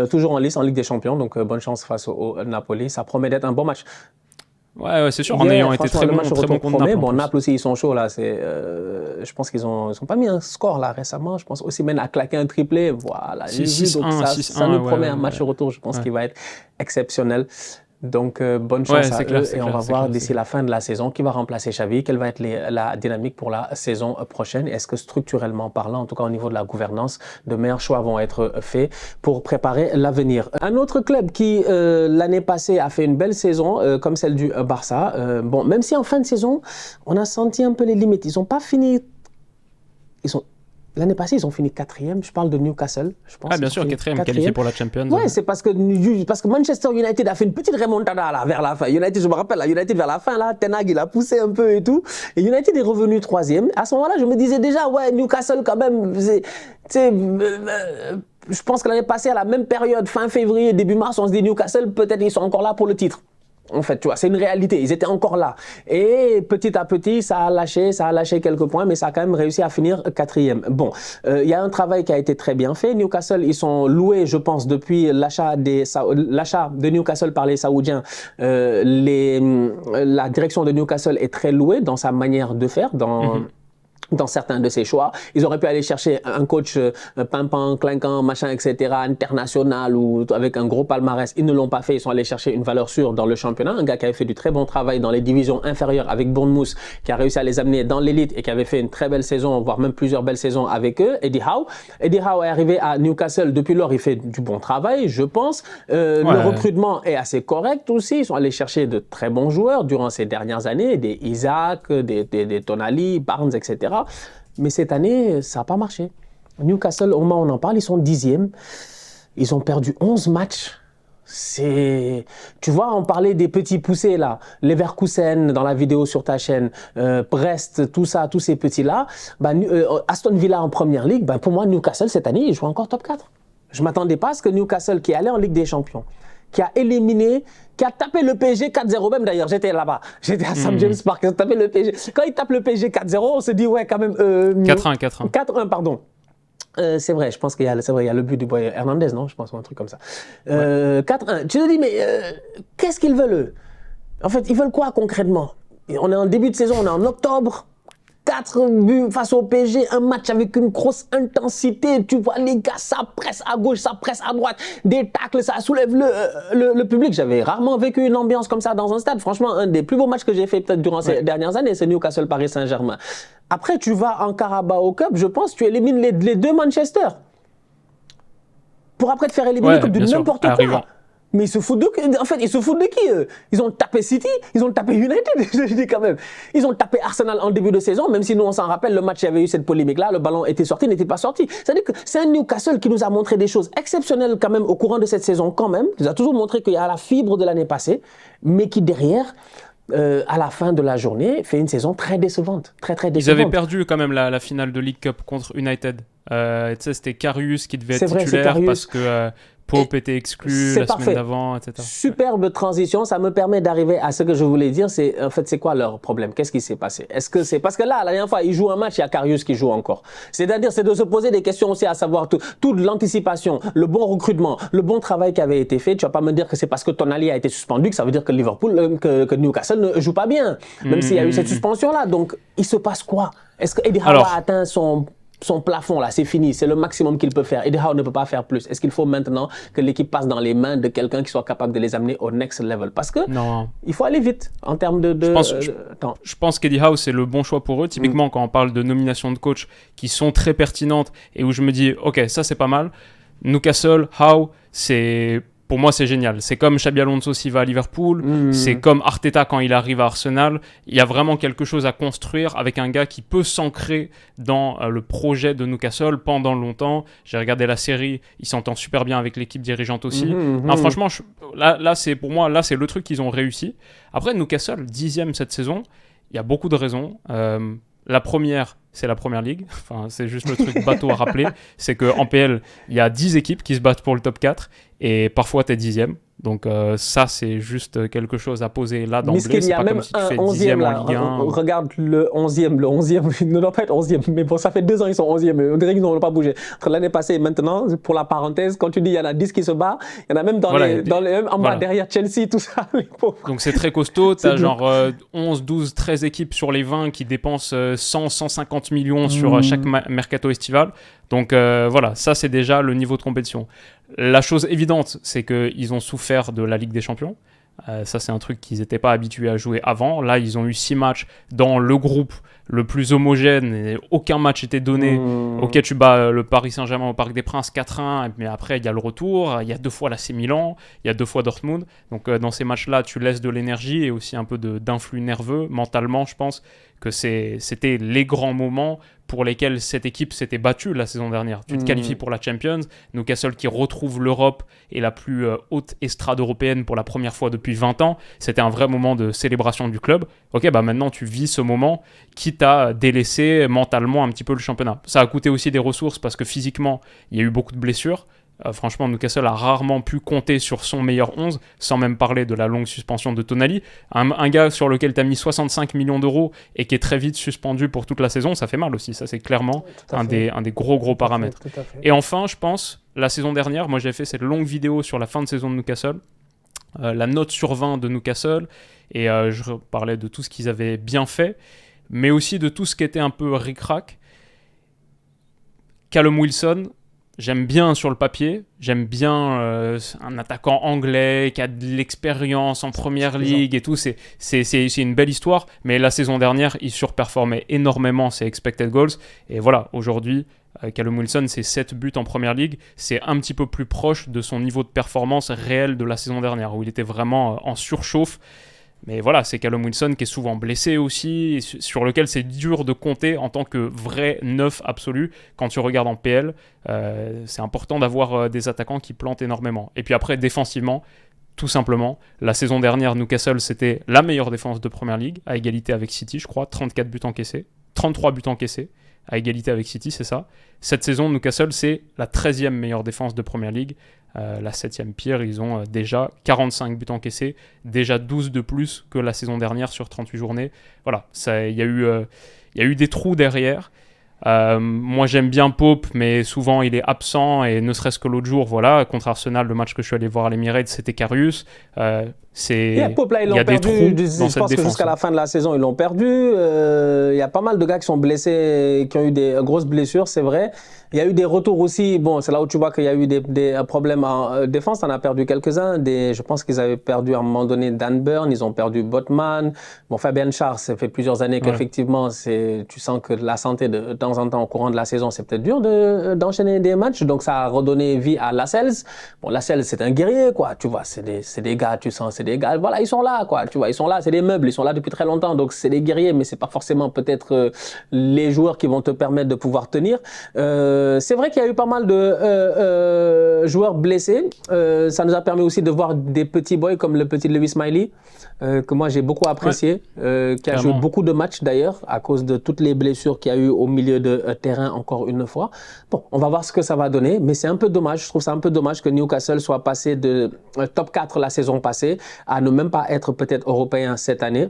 Toujours en lice en Ligue des Champions, donc bonne chance face au Napoli. Ça promet d'être un bon match. Ouais, c'est sûr, en ayant été très bon contre Naples. Bon, Naples aussi, ils sont chauds là. Je pense qu'ils ont pas mis un score là récemment. Je pense Osimhen a claqué un triplé. Voilà, 6-1, ça nous promet un match retour. Je pense qu'il va être exceptionnel. Donc, bonne chance à eux et on va voir d'ici la fin de la saison qui va remplacer Xavi, quelle va être la dynamique pour la saison prochaine. Est-ce que structurellement parlant, en tout cas au niveau de la gouvernance, de meilleurs choix vont être faits pour préparer l'avenir. Un autre club qui, l'année passée, a fait une belle saison, comme celle du Barça. Bon, même si en fin de saison, on a senti un peu les limites. Ils n'ont pas fini... L'année passée, ils ont fini 4e. Je parle de Newcastle, je pense. Ah, bien sûr, 4e, qualifié pour la Champions. Ouais, c'est parce que Manchester United a fait une petite remontada là, vers la fin. United, je me rappelle, là, United vers la fin, là, Ten Hag, il a poussé un peu et tout. Et United est revenu 3e. À ce moment-là, je me disais déjà, ouais, Newcastle, quand même, je pense que l'année passée, à la même période, fin février, début mars, on se dit Newcastle, peut-être ils sont encore là pour le titre. En fait, tu vois, c'est une réalité. Ils étaient encore là. Et petit à petit, ça a lâché quelques points, mais ça a quand même réussi à finir 4e. Bon, il y a un travail qui a été très bien fait. Newcastle, ils sont loués, je pense, depuis l'achat de Newcastle par les Saoudiens. La direction de Newcastle est très louée dans sa manière de faire, dans certains de ses choix. Ils auraient pu aller chercher un coach pimpant, clinquant, machin, etc., international ou avec un gros palmarès. Ils ne l'ont pas fait. Ils sont allés chercher une valeur sûre dans le championnat. Un gars qui avait fait du très bon travail dans les divisions inférieures avec Bournemouth, qui a réussi à les amener dans l'élite et qui avait fait une très belle saison, voire même plusieurs belles saisons avec eux. Eddie Howe. Eddie Howe est arrivé à Newcastle. Depuis lors, il fait du bon travail, je pense. Le recrutement est assez correct aussi. Ils sont allés chercher de très bons joueurs durant ces dernières années, des Isaac, des Tonali, Barnes, etc. Mais cette année, ça n'a pas marché. Newcastle, au moment où on en parle, ils sont 10e. Ils ont perdu 11 matchs. Tu vois, on parlait des petits poussés là. Leverkusen dans la vidéo sur ta chaîne, Brest, tout ça, tous ces petits-là. Aston Villa en première ligue, pour moi, Newcastle, cette année, ils jouent encore top 4. Je ne m'attendais pas à ce que Newcastle, qui est allé en Ligue des Champions, qui a tapé le PSG 4-0 même d'ailleurs, j'étais là-bas, j'étais à St. James Park, ils ont tapé le PSG. Quand ils tapent le PSG 4-0, on se dit ouais quand même... 4-1, 4-1, pardon. C'est vrai, je pense qu'il y a le but du boy Hernandez, non? Je pense, ou un truc comme ça. 4-1, tu te dis mais qu'est-ce qu'ils veulent eux? En fait, ils veulent quoi concrètement? On est en début de saison, on est en octobre. 4 buts face au PSG, un match avec une grosse intensité. Tu vois les gars, ça presse à gauche, ça presse à droite, des tacles, ça soulève le public. J'avais rarement vécu une ambiance comme ça dans un stade. Franchement, un des plus beaux matchs que j'ai fait peut-être durant ces dernières années, c'est Newcastle Paris Saint-Germain. Après, tu vas en Carabao Cup, je pense, tu élimines les deux Manchester. Pour après te faire éliminer comme du n'importe quoi. Mais ils se foutent de qui eux? Ils ont tapé City, ils ont tapé United, je dis quand même. Ils ont tapé Arsenal en début de saison, même si nous on s'en rappelle, le match, il y avait eu cette polémique-là, le ballon était sorti, n'était pas sorti. C'est-à-dire que c'est un Newcastle qui nous a montré des choses exceptionnelles quand même au courant de cette saison quand même. Il nous a toujours montré qu'il y a la fibre de l'année passée, mais qui derrière... à la fin de la journée, fait une saison très décevante. Très décevante. Ils avaient perdu quand même la finale de League Cup contre United. Tu sais, c'était Karius qui devait être titulaire parce que Pope était exclu la semaine d'avant, etc. Superbe transition, ça me permet d'arriver à ce que je voulais dire. C'est en fait, c'est quoi leur problème? Qu'est-ce qui s'est passé? Est-ce que c'est parce que là, la dernière fois, ils jouent un match, il y a Karius qui joue encore. C'est-à-dire, c'est de se poser des questions aussi, à savoir toute l'anticipation, le bon recrutement, le bon travail qui avait été fait. Tu vas pas me dire que c'est parce que Tonali a été suspendu que ça veut dire que Liverpool, que Newcastle ne joue pas bien, même s'il y a eu cette suspension-là. Donc, il se passe quoi? Est-ce que Eddie Howe a atteint son plafond là, c'est fini, c'est le maximum qu'il peut faire. Eddie Howe ne peut pas faire plus. Est-ce qu'il faut maintenant que l'équipe passe dans les mains de quelqu'un qui soit capable de les amener au next level? Parce que il faut aller vite en termes de temps. Je pense qu'Eddie Howe, c'est le bon choix pour eux. Typiquement, quand on parle de nominations de coach qui sont très pertinentes et où je me dis, ok, ça c'est pas mal. Newcastle, Howe, pour moi, c'est génial. C'est comme Xabi Alonso s'il va à Liverpool. C'est comme Arteta quand il arrive à Arsenal. Il y a vraiment quelque chose à construire avec un gars qui peut s'ancrer dans le projet de Newcastle pendant longtemps. J'ai regardé la série. Il s'entend super bien avec l'équipe dirigeante aussi. Non, franchement, là, c'est pour moi, là, c'est le truc qu'ils ont réussi. Après, Newcastle, 10e cette saison, il y a beaucoup de raisons. La première, c'est la Première Ligue. Enfin, c'est juste le truc bateau à rappeler. C'est qu'en PL, il y a 10 équipes qui se battent pour le top 4 et parfois, tu es 10e. Donc ça, c'est juste quelque chose à poser là d'emblée. C'est pas comme si tu fais 10e en Ligue 1. Regarde le 11e, il ne doit pas être 11e. Mais bon, ça fait 2 ans qu'ils sont 11e. On dirait qu'ils n'ont pas bougé. Entre l'année passée et maintenant, pour la parenthèse, quand tu dis il y en a 10 qui se battent, il y en a même en bas derrière Chelsea, tout ça, les pauvres. Donc c'est très costaud. Tu as genre 11, 12, 13 équipes sur les 20 qui dépensent 100, 150 millions sur chaque mercato estival. Donc voilà, ça c'est déjà le niveau de compétition. La chose évidente, c'est qu'ils ont souffert de la Ligue des Champions. Ça, c'est un truc qu'ils n'étaient pas habitués à jouer avant. Là, ils ont eu 6 matchs dans le groupe le plus homogène et aucun match était donné. Ok, tu bats le Paris Saint-Germain au Parc des Princes 4-1, mais après il y a le retour, il y a 2 fois l'AC Milan, il y a 2 fois Dortmund. Donc dans ces matchs-là, tu laisses de l'énergie et aussi un peu d'influx nerveux. Mentalement, je pense que c'était les grands moments pour lesquels cette équipe s'était battue la saison dernière. Tu te qualifies pour la Champions, Newcastle qui retrouve l'Europe et la plus haute estrade européenne pour la première fois depuis 20 ans. C'était un vrai moment de célébration du club. Ok, bah maintenant tu vis ce moment, quitte à délaisser mentalement un petit peu le championnat. Ça a coûté aussi des ressources parce que physiquement, il y a eu beaucoup de blessures. Franchement, Newcastle a rarement pu compter sur son meilleur 11, sans même parler de la longue suspension de Tonali. Un gars sur lequel tu as mis 65 millions d'euros et qui est très vite suspendu pour toute la saison, ça fait mal aussi. Ça, c'est clairement un des gros paramètres. Tout à fait. Et enfin, je pense, la saison dernière, moi j'ai fait cette longue vidéo sur la fin de saison de Newcastle, la note sur 20 de Newcastle, et je parlais de tout ce qu'ils avaient bien fait, mais aussi de tout ce qui était un peu ric-rac. Callum Wilson, j'aime bien sur le papier, j'aime bien un attaquant anglais qui a de l'expérience en première ligue et tout, c'est une belle histoire, mais la saison dernière, il surperformait énormément ses expected goals, et voilà, aujourd'hui, Callum Wilson, c'est 7 buts en première ligue, c'est un petit peu plus proche de son niveau de performance réel de la saison dernière, où il était vraiment en surchauffe. Mais voilà, c'est Callum Wilson qui est souvent blessé aussi, sur lequel c'est dur de compter en tant que vrai neuf absolu. Quand tu regardes en PL, c'est important d'avoir des attaquants qui plantent énormément. Et puis après, défensivement, tout simplement, la saison dernière, Newcastle, c'était la meilleure défense de Première Ligue, à égalité avec City, je crois, 34 buts encaissés, 33 buts encaissés, à égalité avec City, c'est ça. Cette saison, Newcastle, c'est la 13e meilleure défense de Première Ligue. La 7e pire, ils ont déjà 45 buts encaissés, déjà 12 de plus que la saison dernière sur 38 journées. Voilà, il y a eu des trous derrière. Moi j'aime bien Pope, mais souvent il est absent, et ne serait-ce que l'autre jour, voilà, contre Arsenal, le match que je suis allé voir à l'Emirates, c'était Karius. Pope, là, il y a des trous dans je cette pense que défense. jusqu'à la fin de la saison, ils l'ont perdu. Il y a pas mal de gars qui sont blessés, qui ont eu des grosses blessures, c'est vrai. Il y a eu des retours aussi. Bon, c'est là où tu vois qu'il y a eu des problèmes en défense. On a perdu quelques-uns. Je pense qu'ils avaient perdu à un moment donné Dan Burn. Ils ont perdu Botman. Bon, Fabian Schär, ça fait plusieurs années qu'effectivement, tu sens que la santé de temps en temps au courant de la saison, c'est peut-être dur d'enchaîner des matchs. Donc, ça a redonné vie à Lascelles. Bon, Lascelles, c'est un guerrier, quoi. Tu vois, c'est des gars, tu sens, c'est des gars. Voilà, ils sont là, quoi. Tu vois, ils sont là. C'est des meubles. Ils sont là depuis très longtemps. Donc, c'est des guerriers, mais c'est pas forcément peut-être les joueurs qui vont te permettre de pouvoir tenir. C'est vrai qu'il y a eu pas mal de joueurs blessés. Ça nous a permis aussi de voir des petits boys comme le petit Lewis Miley, que moi j'ai beaucoup apprécié, qui a joué beaucoup de matchs d'ailleurs à cause de toutes les blessures qu'il y a eu au milieu de terrain encore une fois. Bon, on va voir ce que ça va donner, mais c'est un peu dommage. Je trouve ça un peu dommage que Newcastle soit passé de top 4 la saison passée à ne même pas être peut-être européen cette année.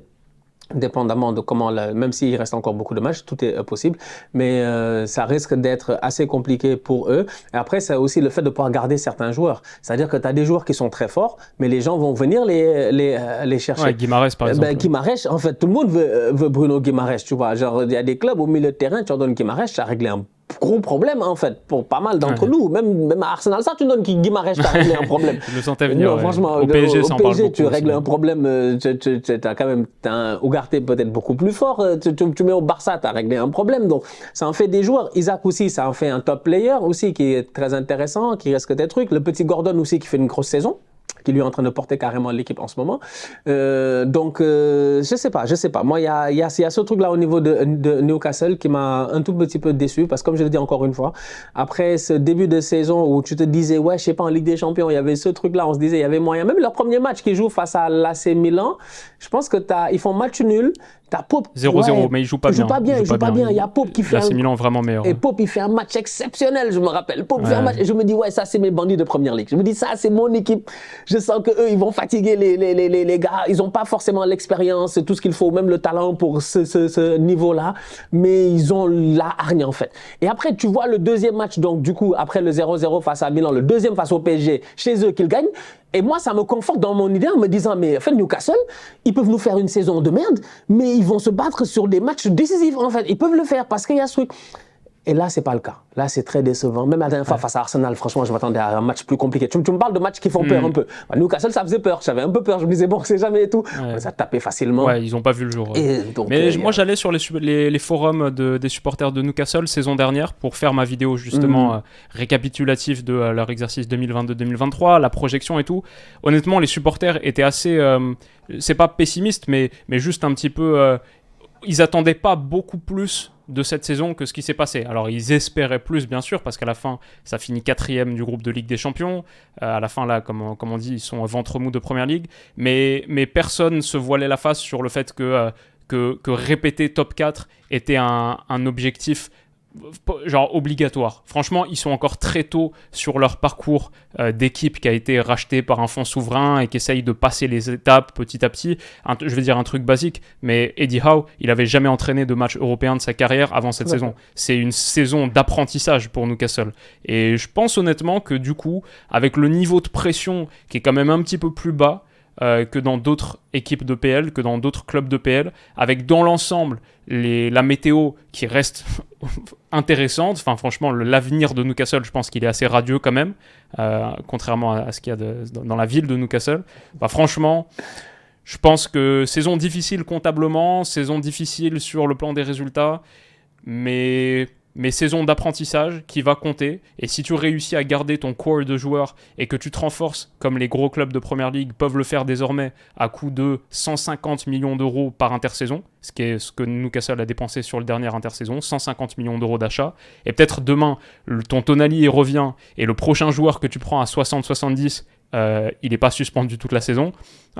Dépendamment de comment, même s'il reste encore beaucoup de matchs, tout est possible, mais ça risque d'être assez compliqué pour eux. Et après, c'est aussi le fait de pouvoir garder certains joueurs. C'est-à-dire que tu as des joueurs qui sont très forts, mais les gens vont venir les chercher. Ouais, Guimarães, par exemple. Guimarães, en fait, tout le monde veut Bruno Guimarães, tu vois. Genre, il y a des clubs au milieu de terrain, tu leur donnes Guimarães, ça a réglé un gros problème en fait pour pas mal d'entre nous, même à Arsenal, ça tu donnes qui Guimarães, t'as réglé un problème. Je le sentais venir. Non, franchement, au PSG, ça en parle beaucoup tu règles un problème, t'as quand même un Ugarte peut-être beaucoup plus fort, tu mets au Barça, t'as réglé un problème, donc ça en fait des joueurs. Isaac aussi, ça en fait un top player aussi qui est très intéressant, qui risque des trucs. Le petit Gordon aussi qui fait une grosse saison, qui lui est en train de porter carrément l'équipe en ce moment. Donc, je sais pas. Moi, il y a ce truc-là au niveau de Newcastle qui m'a un tout petit peu déçu, parce que comme je le dis encore une fois, après ce début de saison où tu te disais, ouais, je sais pas, en Ligue des Champions, il y avait ce truc-là, on se disait, il y avait moyen. Même leur premier match qu'ils jouent face à l'AC Milan, je pense que ils font match nul. T'as Pope 0-0, mais il joue pas bien. Il joue pas bien. Il y a Pope qui fait l'AC Milan vraiment meilleur. Et Pope, il fait un match exceptionnel, je me rappelle. Pope fait un match et je me dis, ouais, ça, c'est mes bandits de première ligue. Je me dis, ça, c'est mon équipe. Je sens que eux, ils vont fatiguer les gars. Ils ont pas forcément l'expérience, tout ce qu'il faut, même le talent pour ce niveau-là. Mais ils ont la hargne, en fait. Et après, tu vois le deuxième match, donc, du coup, après le 0-0 face à Milan, le deuxième face au PSG, chez eux, qu'ils gagnent. Et moi, ça me conforte dans mon idée en me disant, mais en fait, Newcastle, ils peuvent nous faire une saison de merde, mais ils vont se battre sur des matchs décisifs, en fait. Ils peuvent le faire parce qu'il y a ce truc. Et là, c'est pas le cas. Là, c'est très décevant. Même la dernière fois face à Arsenal, franchement, je m'attendais à un match plus compliqué. Tu me parles de matchs qui font peur un peu. Newcastle, ça faisait peur. J'avais un peu peur. Je me disais, bon, c'est jamais et tout. Mais ça tapait facilement. Ouais, ils n'ont pas vu le jour. Et donc, mais moi, j'allais sur les forums des supporters de Newcastle saison dernière pour faire ma vidéo justement récapitulative de leur exercice 2022-2023, la projection et tout. Honnêtement, les supporters étaient assez... c'est pas pessimiste, mais juste un petit peu... ils attendaient pas beaucoup plus de cette saison que ce qui s'est passé. Alors, ils espéraient plus, bien sûr, parce qu'à la fin, ça finit 4e du groupe de Ligue des Champions. À la fin, là, comme on dit, ils sont ventre mou de Première Ligue. Mais personne ne se voilait la face sur le fait que répéter top 4 était un objectif genre obligatoire. Franchement, ils sont encore très tôt sur leur parcours d'équipe qui a été racheté par un fonds souverain et qui essaye de passer les étapes petit à petit. Je vais dire un truc basique, mais Eddie Howe, il avait jamais entraîné de match européen de sa carrière avant cette saison. C'est une saison d'apprentissage pour Newcastle. Et je pense honnêtement que du coup, avec le niveau de pression qui est quand même un petit peu plus bas, que dans d'autres équipes de PL, que dans d'autres clubs de PL, avec dans l'ensemble la météo qui reste intéressante. Enfin, franchement, l'avenir de Newcastle, je pense qu'il est assez radieux quand même, contrairement à ce qu'il y a dans la ville de Newcastle. Bah, franchement, je pense que saison difficile comptablement, saison difficile sur le plan des résultats, mais saison d'apprentissage qui va compter. Et si tu réussis à garder ton core de joueurs et que tu te renforces, comme les gros clubs de Première Ligue peuvent le faire désormais, à coût de 150 millions d'euros par intersaison, ce que Newcastle a dépensé sur le dernier intersaison, 150 millions d'euros d'achat, et peut-être demain, ton Tonali revient, et le prochain joueur que tu prends à 60-70, il n'est pas suspendu toute la saison.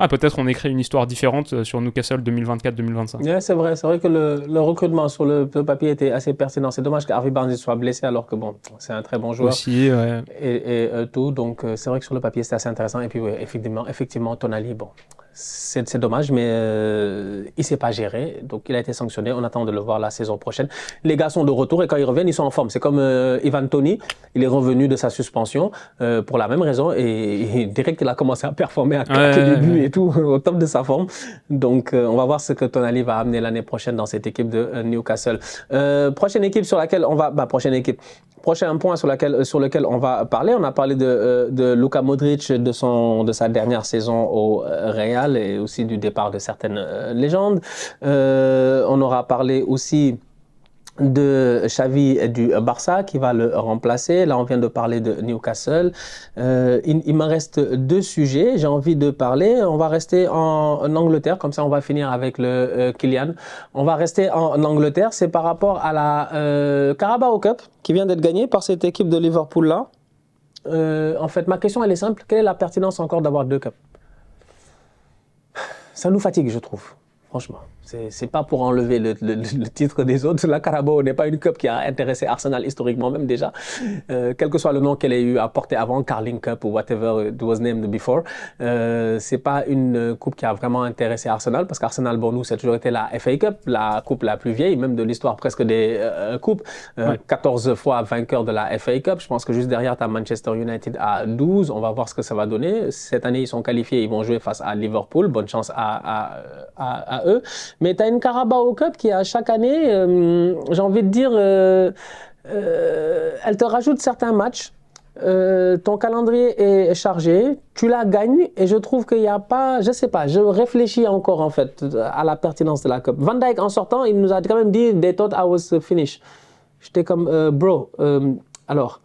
Peut-être on écrit une histoire différente sur Newcastle 2024-2025. Ouais, c'est vrai que le recrutement sur le papier était assez pertinent. C'est dommage qu'Harvey Barnes soit blessé alors que bon, c'est un très bon joueur. Aussi, ouais. Et tout, donc c'est vrai que sur le papier c'était assez intéressant. Et puis ouais, effectivement, Tonali, bon, c'est dommage, mais il ne s'est pas géré, donc il a été sanctionné. On attend de le voir la saison prochaine. Les gars sont de retour et quand ils reviennent, ils sont en forme. C'est comme Ivan Toney, il est revenu de sa suspension pour la même raison et direct qu'il a commencé à performer à 4 débuts et tout, au top de sa forme. Donc on va voir ce que Tonali va amener l'année prochaine dans cette équipe de Newcastle. Prochaine équipe sur laquelle on va... Prochain point sur lequel on va parler, on a parlé de Luka Modric, de sa dernière saison au Real et aussi du départ de certaines légendes. On aura parlé aussi de Xavi du Barça qui va le remplacer. Là, on vient de parler de Newcastle. Il me reste 2 sujets. J'ai envie de parler. On va rester en Angleterre. Comme ça, on va finir avec le Kylian. On va rester en Angleterre. C'est par rapport à la Carabao Cup qui vient d'être gagnée par cette équipe de Liverpool-là. En fait, ma question, elle est simple. Quelle est la pertinence encore d'avoir 2 cups? Ça nous fatigue, je trouve. Franchement, c'est pas pour enlever le titre des autres. La Carabao n'est pas une cup qui a intéressé Arsenal historiquement même déjà. Quel que soit le nom qu'elle ait eu à porter avant, Carling Cup ou whatever it was named before, c'est pas une coupe qui a vraiment intéressé Arsenal parce qu'Arsenal, pour nous, c'est toujours été la FA Cup, la coupe la plus vieille, même de l'histoire presque des coupes. 14 fois vainqueur de la FA Cup. Je pense que juste derrière, tu as Manchester United à 12. On va voir ce que ça va donner. Cette année, ils sont qualifiés, ils vont jouer face à Liverpool. Bonne chance à eux. Mais tu as une Carabao Cup qui, à chaque année, j'ai envie de dire, elle te rajoute certains matchs. Ton calendrier est chargé, tu la gagnes et je trouve qu'il n'y a pas, je sais pas, je réfléchis encore en fait à la pertinence de la Cup. Van Dijk en sortant, il nous a quand même dit they thought I was finished. J'étais comme bro, alors.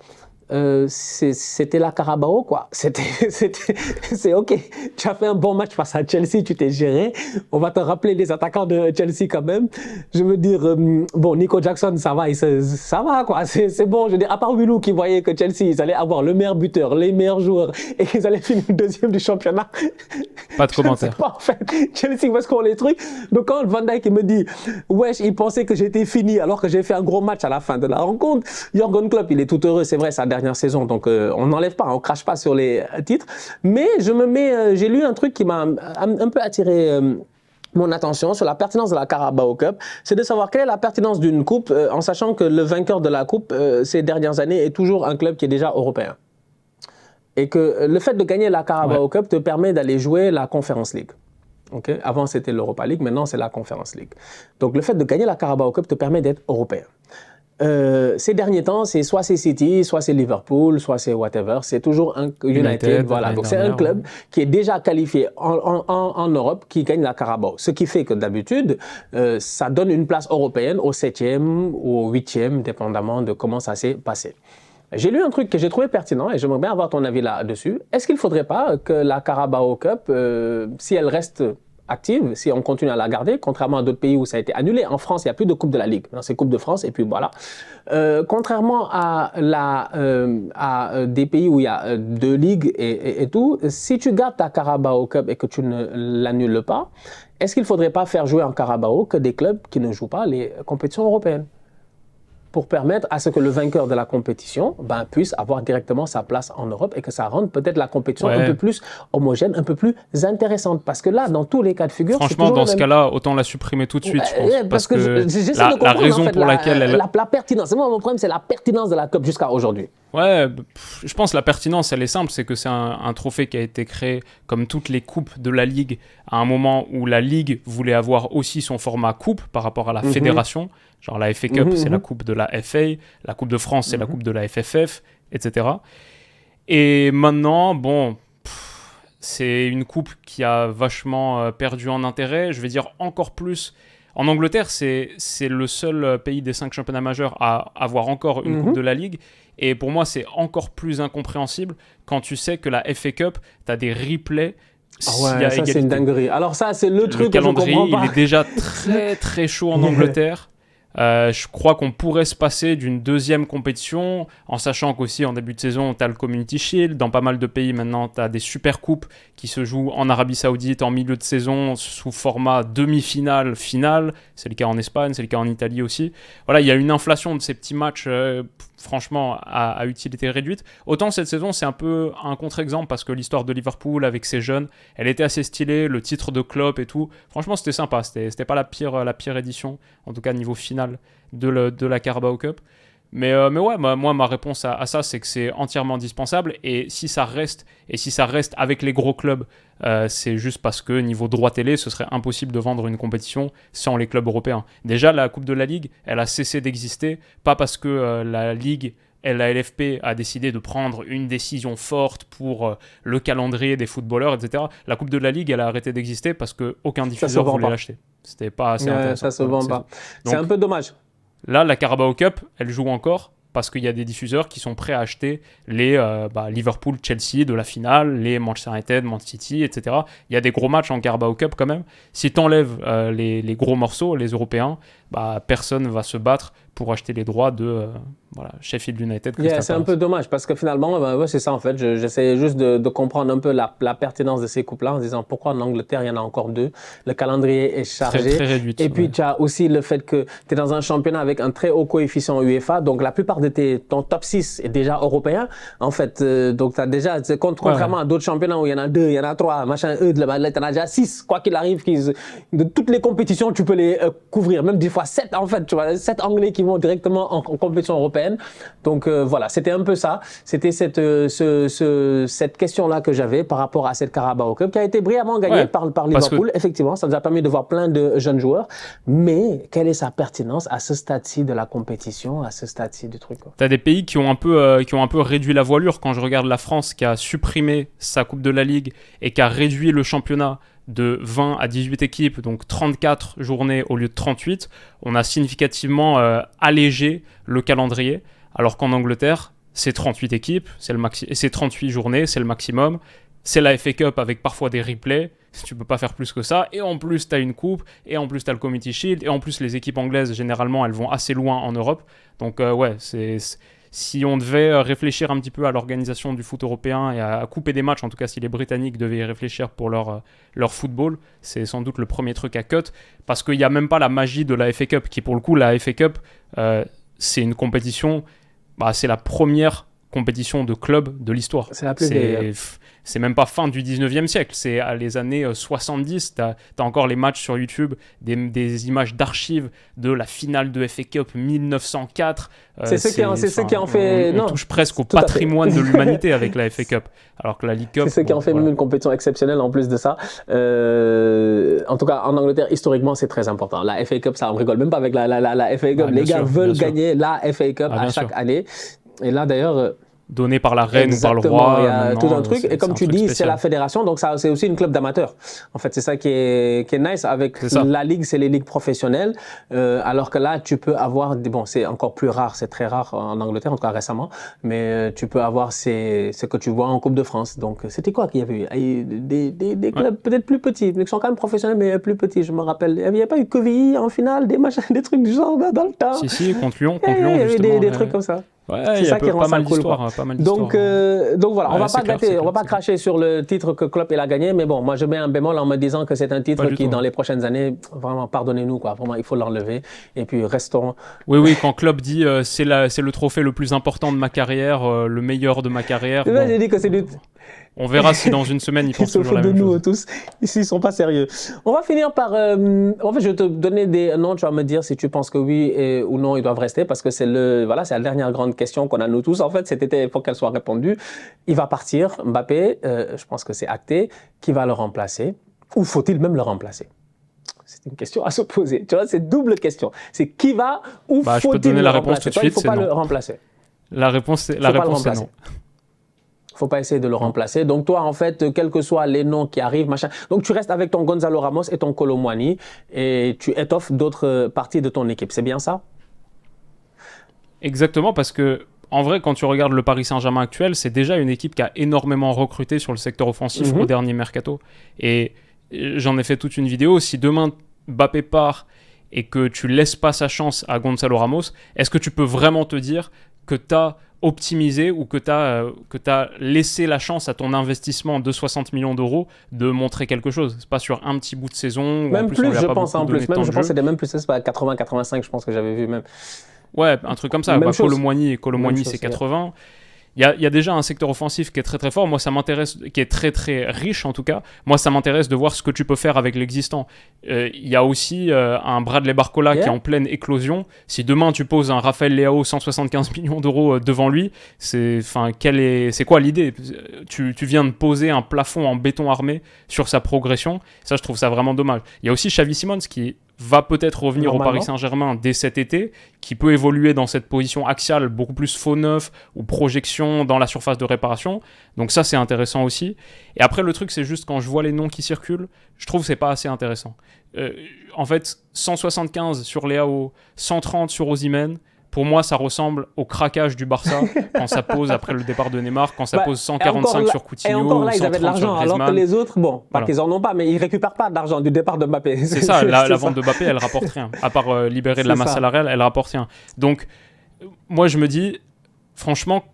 C'était la Carabao quoi. C'est ok. Tu as fait un bon match face à Chelsea, tu t'es géré. On va te rappeler les attaquants de Chelsea quand même. Je veux dire, bon, Nico Jackson, ça va, ça va quoi. C'est bon. Je veux dire, à part Willow qui voyait que Chelsea, ils allaient avoir le meilleur buteur, les meilleurs joueurs et qu'ils allaient finir 2e du championnat. Pas de commentaire. Pas en fait. Chelsea, où est-ce qu'on les trucs? Donc quand Van Dijk me dit, wesh, il pensait que j'étais fini alors que j'ai fait un gros match à la fin de la rencontre. Jürgen Klopp, il est tout heureux, c'est vrai, ça dernière saison, donc on n'enlève pas, on crache pas sur les titres, mais j'ai lu un truc qui m'a un peu attiré mon attention sur la pertinence de la Carabao Cup, c'est de savoir quelle est la pertinence d'une coupe en sachant que le vainqueur de la coupe ces dernières années est toujours un club qui est déjà européen. Et que le fait de gagner la Carabao Cup te permet d'aller jouer la Conference League. Okay? Avant c'était l'Europa League, maintenant c'est la Conference League. Donc le fait de gagner la Carabao Cup te permet d'être européen. ces derniers temps, c'est soit c'est City, soit c'est Liverpool, soit c'est whatever. C'est toujours un United. Voilà. Donc c'est un club qui est déjà qualifié en Europe, qui gagne la Carabao. Ce qui fait que d'habitude, ça donne une place européenne au 7e ou au 8e, dépendamment de comment ça s'est passé. J'ai lu un truc que j'ai trouvé pertinent et j'aimerais bien avoir ton avis là-dessus. Est-ce qu'il ne faudrait pas que la Carabao Cup, si elle reste active, si on continue à la garder, contrairement à d'autres pays où ça a été annulé. En France, il n'y a plus de Coupe de la Ligue. C'est Coupe de France et puis voilà. Contrairement à des pays où il y a deux ligues et tout, si tu gardes ta Carabao Cup et que tu ne l'annules pas, est-ce qu'il ne faudrait pas faire jouer en Carabao que des clubs qui ne jouent pas les compétitions européennes ? Pour permettre à ce que le vainqueur de la compétition puisse avoir directement sa place en Europe et que ça rende peut-être la compétition un peu plus homogène, un peu plus intéressante. Parce que là, dans tous les cas de figure... Franchement, dans ce cas-là, autant la supprimer tout de suite, je pense. Parce que la raison en fait, pour laquelle... La pertinence. Moi, mon problème, c'est la pertinence de la Coupe jusqu'à aujourd'hui. Ouais, je pense que la pertinence, elle est simple. C'est que c'est un trophée qui a été créé, comme toutes les coupes de la Ligue, à un moment où la Ligue voulait avoir aussi son format coupe par rapport à la fédération. Genre la FA Cup, c'est la coupe de la FA, la Coupe de France, c'est la coupe de la FFF, etc. Et maintenant, c'est une coupe qui a vachement perdu en intérêt. Je vais dire encore plus. En Angleterre, c'est le seul pays des 5 championnats majeurs à avoir encore une coupe de la Ligue. Et pour moi, c'est encore plus incompréhensible quand tu sais que la FA Cup, tu as des replays. Ça, c'est une dinguerie. Alors ça, c'est le truc que je comprends pas. Le calendrier, il est déjà très chaud en Angleterre. Je crois qu'on pourrait se passer d'une deuxième compétition, en sachant qu'aussi en début de saison, tu as le Community Shield. Dans pas mal de pays maintenant, tu as des super coupes qui se jouent en Arabie Saoudite en milieu de saison sous format demi-finale, finale. C'est le cas en Espagne, c'est le cas en Italie aussi. Voilà, il y a une inflation de ces petits matchs, franchement, à utilité réduite. Autant cette saison, c'est un peu un contre-exemple parce que l'histoire de Liverpool avec ses jeunes, elle était assez stylée, le titre de Klopp et tout. Franchement, c'était sympa. C'était pas la pire édition, en tout cas niveau final de la Carabao Cup. Mais ouais, moi, ma réponse à ça, c'est que c'est entièrement indispensable. Et si ça reste avec les gros clubs, c'est juste parce que niveau droit télé, ce serait impossible de vendre une compétition sans les clubs européens. Déjà, la Coupe de la Ligue, elle a cessé d'exister, pas parce que la Ligue et la LFP a décidé de prendre une décision forte pour le calendrier des footballeurs, etc. La Coupe de la Ligue, elle a arrêté d'exister parce qu'aucun diffuseur voulait l'acheter. C'était pas assez intéressant. Ça se vend pas. C'est un peu dommage. Là, la Carabao Cup, elle joue encore parce qu'il y a des diffuseurs qui sont prêts à acheter les Liverpool-Chelsea de la finale, les Manchester United, Manchester City, etc. Il y a des gros matchs en Carabao Cup quand même. Si tu enlèves les gros morceaux, les Européens, personne ne va se battre pour acheter les droits de Sheffield United. C'est un peu dommage parce que finalement, c'est ça en fait. J'essayais juste de comprendre un peu la pertinence de ces coupes-là en disant pourquoi en Angleterre il y en a encore 2. Le calendrier est chargé. Très réduit. Et puis tu as aussi le fait que tu es dans un championnat avec un très haut coefficient UEFA. Donc la plupart de ton top 6 est déjà européen. En fait, donc tu as déjà, contrairement à d'autres championnats où il y en a 2, il y en a 3, machin, tu en as déjà 6. Quoi qu'il arrive, de toutes les compétitions, tu peux les couvrir. Même des fois 7 en fait. Tu vois, 7 Anglais qui vont directement en compétition européenne. Donc voilà, c'était un peu ça. C'était cette question-là que j'avais par rapport à cette Carabao Cup qui a été brillamment gagnée par Liverpool. Effectivement, ça nous a permis de voir plein de jeunes joueurs. Mais quelle est sa pertinence à ce stade-ci de la compétition, à ce stade-ci du truc? Tu as des pays qui ont un peu réduit la voilure. Quand je regarde la France qui a supprimé sa Coupe de la Ligue et qui a réduit le championnat de 20 à 18 équipes, donc 34 journées au lieu de 38, on a significativement allégé le calendrier, alors qu'en Angleterre, c'est 38 équipes, c'est 38 journées, c'est le maximum, c'est la FA Cup avec parfois des replays, tu peux pas faire plus que ça, et en plus tu as une coupe, et en plus tu as le Community Shield, et en plus les équipes anglaises, généralement, elles vont assez loin en Europe, donc si on devait réfléchir un petit peu à l'organisation du foot européen et à couper des matchs, en tout cas si les Britanniques devaient y réfléchir pour leur football, c'est sans doute le premier truc à cut, parce qu'il n'y a même pas la magie de la FA Cup, qui pour le coup, la FA Cup, c'est une compétition, c'est la première compétition de club de l'histoire. C'est la plus vieille. C'est même pas fin du 19e siècle, c'est à les années 70. T'as encore les matchs sur YouTube, des images d'archives de la finale de FA Cup 1904. C'est ceux qui en fait... On touche presque au patrimoine de l'humanité avec la FA Cup, alors que la League Cup... C'est ceux qui en fait même une compétition exceptionnelle en plus de ça. En tout cas, en Angleterre, historiquement, c'est très important. La FA Cup, ça, on rigole même pas avec la FA Cup. Les gars veulent gagner la FA Cup à chaque année. Et là, d'ailleurs... donné par la reine ou par le roi. Il y a tout un truc. Et comme tu dis, c'est la fédération, donc ça, c'est aussi une club d'amateurs. En fait, c'est ça qui est nice. Avec la ligue, c'est les ligues professionnelles. Alors que là, tu peux avoir... Bon, c'est encore plus rare, c'est très rare en Angleterre, en tout cas récemment. Mais tu peux avoir ce que tu vois en Coupe de France. Donc, c'était quoi qu'il y avait eu? Des clubs peut-être plus petits, mais qui sont quand même professionnels, mais plus petits. Je me rappelle, il n'y avait pas eu Quevilly en finale, des trucs du genre dans le temps. Si, contre Lyon, il y avait des trucs comme ça. Ouais, c'est ça qui rend ça cool. Donc voilà, on va pas gâter, on va pas cracher sur le titre que Klopp il a gagné, mais bon, moi je mets un bémol en me disant que c'est un titre qui dans les prochaines années, vraiment pardonnez-nous quoi, vraiment il faut l'enlever et puis restons. Oui, quand Klopp dit c'est le trophée le plus important de ma carrière, le meilleur de ma carrière. Bon, j'ai dit que c'est du... On verra si dans une semaine ils pensent toujours la même chose. Ils se foutent de nous tous. Ici, ils sont pas sérieux. On va finir par... En fait, je vais te donner des noms. Tu vas me dire si tu penses que oui ou non, ils doivent rester parce que c'est la dernière grande question qu'on a nous tous. En fait, cet été, il faut qu'elle soit répondue. Il va partir, Mbappé. Je pense que c'est acté. Qui va le remplacer? Ou faut-il même le remplacer? C'est une question à se poser. Tu vois, c'est double question. C'est qui va ou faut-il le remplacer? Je peux te donner la réponse tout de suite. Il ne faut pas le remplacer. La réponse, c'est non. Faut pas essayer de le remplacer. Donc toi, en fait, quels que soient les noms qui arrivent, machin. Donc tu restes avec ton Gonzalo Ramos et ton Kolo Muani et tu étoffes d'autres parties de ton équipe. C'est bien ça? Exactement, parce que en vrai, quand tu regardes le Paris Saint-Germain actuel, c'est déjà une équipe qui a énormément recruté sur le secteur offensif au dernier mercato. Et j'en ai fait toute une vidéo. Si demain Mbappé part et que tu laisses pas sa chance à Gonzalo Ramos, est-ce que tu peux vraiment te dire que tu as optimisé ou que tu as laissé la chance à ton investissement de 60 millions d'euros de montrer quelque chose? C'est pas sur un petit bout de saison. Même plus, je pense en plus. Même, je pense que c'était même plus, c'est pas 80-85, je pense que j'avais vu même. Ouais, un truc comme ça. Kolo Muani, c'est 80. Il y a déjà un secteur offensif qui est très très fort. Moi, ça m'intéresse, qui est très très riche en tout cas. Moi, ça m'intéresse de voir ce que tu peux faire avec l'existant. Il y a aussi un Bradley Barcola qui est en pleine éclosion. Si demain tu poses un Raphaël Leao 175 millions d'euros devant lui, c'est quoi l'idée? Tu viens de poser un plafond en béton armé sur sa progression. Ça, je trouve ça vraiment dommage. Il y a aussi Xavi Simons qui va peut-être revenir au Paris Saint-Germain dès cet été, qui peut évoluer dans cette position axiale, beaucoup plus faux neuf ou projection dans la surface de réparation. Donc ça, c'est intéressant aussi. Et après, le truc, c'est juste quand je vois les noms qui circulent, je trouve que c'est pas assez intéressant. En fait, 175 sur Leao, 130 sur Osimhen, pour moi, ça ressemble au craquage du Barça quand ça pose après le départ de Neymar, quand ça pose 145 sur Coutinho, et encore là, ils avaient de 130 l'argent, sur Griezmann. alors que les autres, bon, pas qu'ils en ont pas, mais ils récupèrent pas d'argent du départ de Mbappé. C'est ça, la vente de Mbappé, elle rapporte rien. À part libérer de la masse salariale, elle rapporte rien. Donc, moi, je me dis, franchement,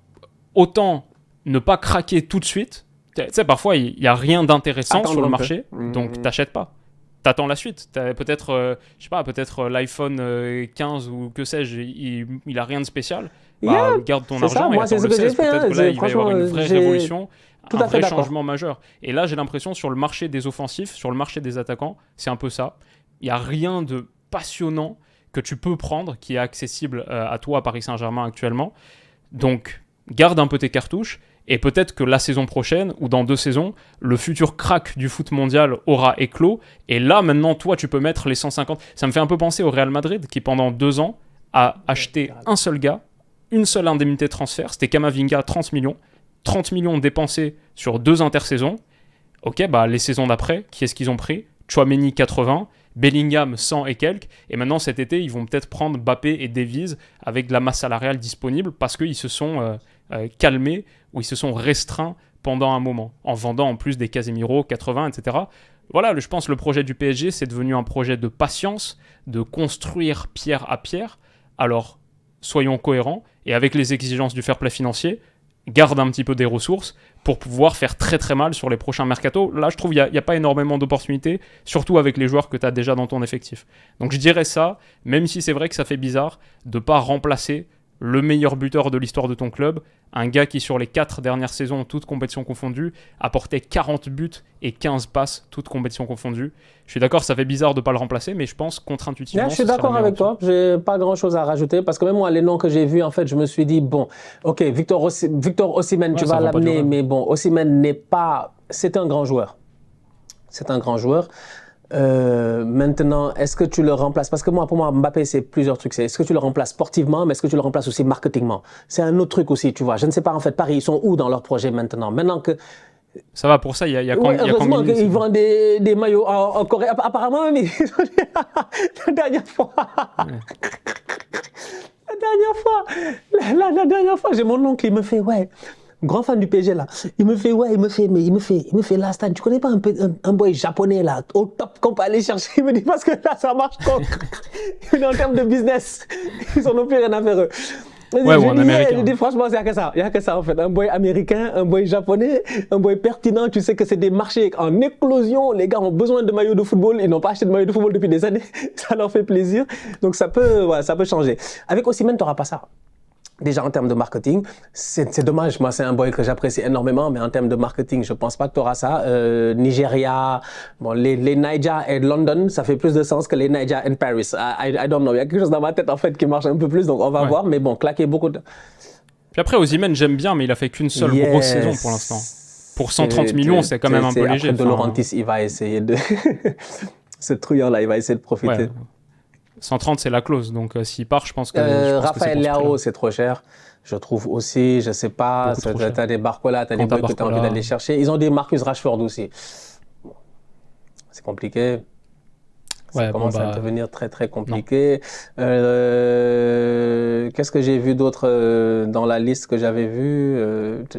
autant ne pas craquer tout de suite. Tu sais, parfois, il n'y a rien d'intéressant sur le marché, donc t'achètes pas. T'attends la suite. T'as peut-être, je sais pas, peut-être l'iPhone 15 ou que sais-je, il a rien de spécial. Garde ton argent et attends le 16. Peut-être que là, il va y avoir une vraie révolution, un vrai changement majeur. Et là, j'ai l'impression sur le marché des offensifs, sur le marché des attaquants, c'est un peu ça. Il n'y a rien de passionnant que tu peux prendre qui est accessible à toi à Paris Saint-Germain actuellement. Donc, garde un peu tes cartouches. Et peut-être que la saison prochaine, ou dans 2 saisons, le futur crack du foot mondial aura éclos. Et là, maintenant, toi, tu peux mettre les 150. Ça me fait un peu penser au Real Madrid, qui pendant 2 ans a acheté un seul gars, une seule indemnité de transfert. C'était Camavinga, 30 millions. 30 millions dépensés sur 2 intersaisons. Ok, les saisons d'après, qui est-ce qu'ils ont pris? Tchouaméni, 80. Bellingham, 100 et quelques. Et maintenant, cet été, ils vont peut-être prendre Mbappé et Davies avec de la masse salariale disponible parce qu'ils se sont calmés ou ils se sont restreints pendant un moment, en vendant en plus des Casemiro, 80, etc. Voilà, je pense que le projet du PSG, c'est devenu un projet de patience, de construire pierre à pierre. Alors, soyons cohérents, et avec les exigences du fair play financier, garde un petit peu des ressources pour pouvoir faire très très mal sur les prochains mercatos. Là, je trouve qu'il n'y a pas énormément d'opportunités, surtout avec les joueurs que tu as déjà dans ton effectif. Donc je dirais ça, même si c'est vrai que ça fait bizarre de ne pas remplacer le meilleur buteur de l'histoire de ton club, un gars qui sur les 4 dernières saisons, toutes compétitions confondues, a porté 40 buts et 15 passes, toutes compétitions confondues. Je suis d'accord, ça fait bizarre de ne pas le remplacer, mais je pense contre-intuitivement... Je suis d'accord avec toi, j'ai pas grand-chose à rajouter, parce que même moi, les noms que j'ai vus, en fait, je me suis dit, bon, ok, Victor Osimhen, tu vas l'amener, mais bon, Osimhen n'est pas... C'est un grand joueur. C'est un grand joueur. Maintenant, est-ce que tu le remplaces? Parce que moi, pour moi, Mbappé, c'est plusieurs trucs. Est-ce que tu le remplaces sportivement, mais est-ce que tu le remplaces aussi marketingement? C'est un autre truc aussi, tu vois. Je ne sais pas, en fait, Paris, ils sont où dans leur projet maintenant? Maintenant que... Ça va, pour ça, il y a heureusement qu'ils vendent des maillots en Corée. Apparemment, mais la dernière fois... La dernière fois, j'ai mon oncle, il me fait, ouais... Grand fan du PSG là, il me fait là Stan, tu connais pas un boy japonais là au top qu'on peut aller chercher? Il me dit parce que là ça marche trop. Il est en termes de business, ils en ont plus rien à faire eux. Ouais, ou en américain. Je dis franchement, il y a que ça en fait, un boy américain, un boy japonais, un boy pertinent. Tu sais que c'est des marchés en éclosion. Les gars ont besoin de maillots de football, ils n'ont pas acheté de maillots de football depuis des années. Ça leur fait plaisir, donc ça peut changer. Avec Osimhen, t'auras pas ça. Déjà en termes de marketing, c'est dommage. Moi, c'est un boy que j'apprécie énormément, mais en termes de marketing, je pense pas que tu auras ça. Nigeria, bon, les Niger et London, ça fait plus de sens que les Niger and Paris. I don't know. Il y a quelque chose dans ma tête en fait qui marche un peu plus, donc on va voir. Mais bon, claquer beaucoup de. Puis après, Osimhen, j'aime bien, mais il a fait qu'une seule grosse saison pour l'instant. Pour 130 millions, c'est quand même un peu léger. Après, De Laurentiis, il va essayer de. Ce trouillard-là, il va essayer de profiter. Ouais. 130, c'est la clause. Donc, s'il part, je pense que. Raphaël Leao, c'est trop cher. Je trouve aussi, je sais pas, tu as des Barcola, tu as des boys que tu as envie d'aller chercher. Ils ont des Marcus Rashford aussi. Bon, c'est compliqué. Ça commence à devenir très très compliqué. Qu'est-ce que j'ai vu d'autre dans la liste que j'avais vue?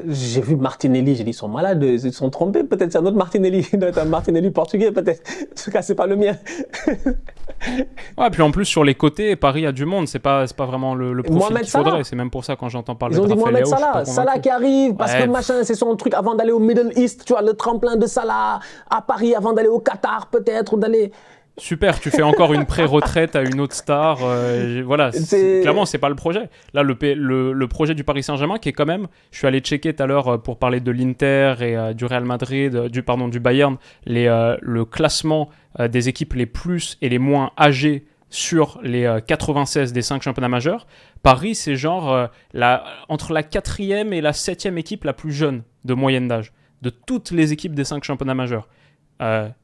J'ai vu Martinelli, j'ai dit ils sont malades, ils se sont trompés, peut-être c'est un autre Martinelli, un Martinelli portugais peut-être. En tout cas, c'est pas le mien. Ouais, puis en plus sur les côtés, Paris a du monde, c'est pas vraiment le profil qu'il faudrait. C'est même pour ça quand j'entends parler de Raphaël Leao. Ils ont dit Mohamed Salah qui arrive parce que machin, c'est son truc avant d'aller au Middle East, tu vois, le tremplin de Salah à Paris avant d'aller au Qatar peut-être ou d'aller. Super, tu fais encore une pré-retraite à une autre star. Voilà, clairement, c'est pas le projet. Là, le projet du Paris Saint-Germain, qui est quand même, je suis allé checker tout à l'heure pour parler de l'Inter et du Real Madrid, du Bayern, le classement des équipes les plus et les moins âgées sur les 96 des 5 championnats majeurs. Paris, c'est genre entre la 4e et la 7e équipe la plus jeune de moyenne d'âge de toutes les équipes des 5 championnats majeurs.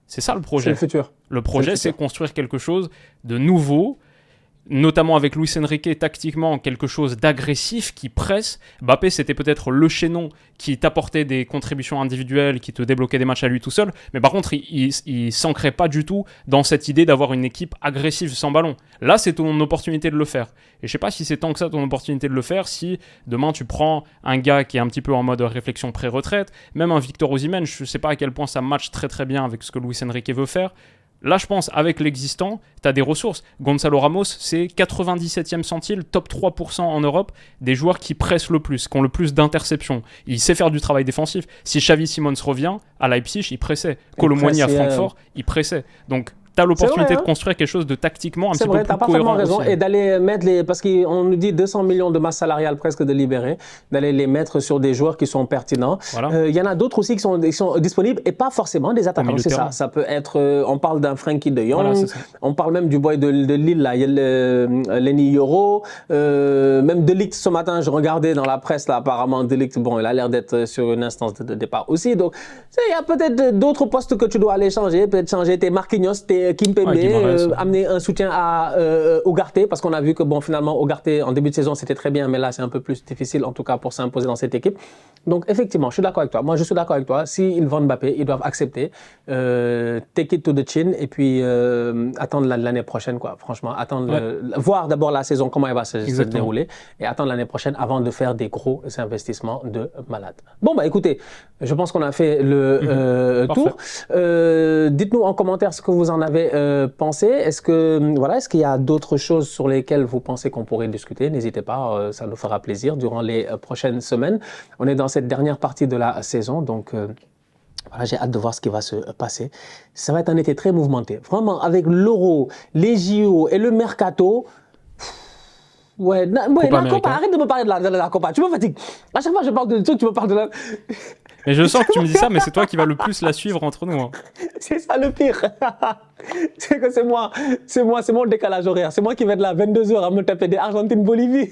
C'est ça le projet. C'est le futur. Le projet, c'est construire quelque chose de nouveau, notamment avec Luis Enrique, tactiquement, quelque chose d'agressif qui presse. Mbappé, c'était peut-être le chaînon qui t'apportait des contributions individuelles, qui te débloquait des matchs à lui tout seul. Mais par contre, il s'ancrait pas du tout dans cette idée d'avoir une équipe agressive sans ballon. Là, c'est ton opportunité de le faire. Et je sais pas si c'est tant que ça ton opportunité de le faire, si demain tu prends un gars qui est un petit peu en mode réflexion pré-retraite, même un Victor Osimhen, je sais pas à quel point ça match très très bien avec ce que Luis Enrique veut faire. Là, je pense, avec l'existant, tu as des ressources. Gonzalo Ramos, c'est 97e centile, top 3% en Europe, des joueurs qui pressent le plus, qui ont le plus d'interceptions. Il sait faire du travail défensif. Si Xavi Simons revient, à Leipzig, il pressait. Colomboigny à Francfort, il pressait. Donc, tu as l'opportunité de construire quelque chose de tactiquement un petit peu plus cohérent. C'est vrai, tu as parfaitement raison. Et d'aller mettre parce qu'on nous dit 200 millions de masse salariale presque de libérer, d'aller les mettre sur des joueurs qui sont pertinents. Il y en a d'autres aussi qui sont disponibles et pas forcément des attaquants. C'est ça. Ça peut être, on parle d'un Frenkie de Jong, on parle même du boy de Lille, là, il y a Lenny Yoro, même De Ligt ce matin, je regardais dans la presse, là, apparemment De Ligt, bon, il a l'air d'être sur une instance de départ aussi. Donc, il y a peut-être d'autres postes que tu dois aller changer, peut-être changer tes Marquinhos, tes Kimpembe, amener un soutien à Ugarte, parce qu'on a vu que bon, finalement Ugarte en début de saison c'était très bien, mais là c'est un peu plus difficile en tout cas pour s'imposer dans cette équipe. Donc effectivement, je suis d'accord avec toi. Moi je suis d'accord avec toi. S'ils vendent Mbappé, ils doivent accepter, take it to the chin et puis attendre l'année prochaine quoi. Franchement, voir d'abord la saison comment elle va se dérouler et attendre l'année prochaine avant de faire des gros investissements de malade. Bon bah écoutez, je pense qu'on a fait le tour. Dites-nous en commentaire ce que vous en avez pensé. Est-ce qu'il y a d'autres choses sur lesquelles vous pensez qu'on pourrait discuter? N'hésitez pas, ça nous fera plaisir durant les prochaines semaines. On est dans cette dernière partie de la saison, donc voilà, j'ai hâte de voir ce qui va se passer. Ça va être un été très mouvementé. Vraiment, avec l'Euro, les JO et le Mercato, Ouais, la Copa, arrête de me parler de la Copa. Tu me fatigues. À chaque fois que je parle de trucs, tu me parles de la... Mais je sens que tu me dis ça, mais c'est toi qui vas le plus la suivre entre nous. Hein. C'est ça le pire. C'est que c'est moi, c'est mon décalage horaire. C'est moi qui vais être là à 22h à me taper des Argentine-Bolivie.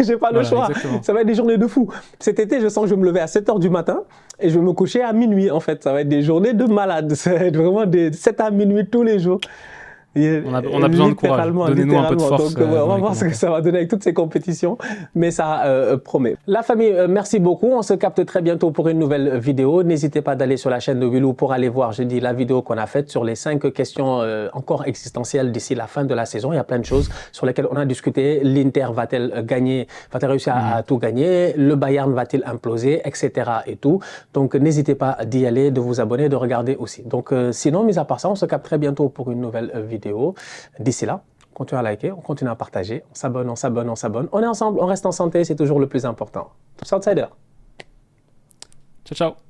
J'ai pas le choix. Exactement. Ça va être des journées de fou. Cet été, je sens que je vais me lever à 7h du matin et je vais me coucher à minuit, en fait. Ça va être des journées de malade. Ça va être vraiment des 7 à minuit tous les jours. On a besoin de courage. Donnez-nous un peu de force. Donc, on va voir ce que ça va donner avec toutes ces compétitions, mais ça promet. La famille, merci beaucoup. On se capte très bientôt pour une nouvelle vidéo. N'hésitez pas d'aller sur la chaîne de Willou pour aller voir, je dis, la vidéo qu'on a faite sur les 5 questions encore existentielles d'ici la fin de la saison. Il y a plein de choses sur lesquelles on a discuté. L'Inter va-t-elle gagner, va-t-elle réussir à tout gagner? Le Bayern va-t-il imploser, etc. et tout. Donc, n'hésitez pas d'y aller, de vous abonner, de regarder aussi. Donc, sinon, mis à part ça, on se capte très bientôt pour une nouvelle vidéo. D'ici là, on continue à liker, on continue à partager, on s'abonne. On est ensemble, on reste en santé, c'est toujours le plus important. Tous outsiders. Ciao, ciao.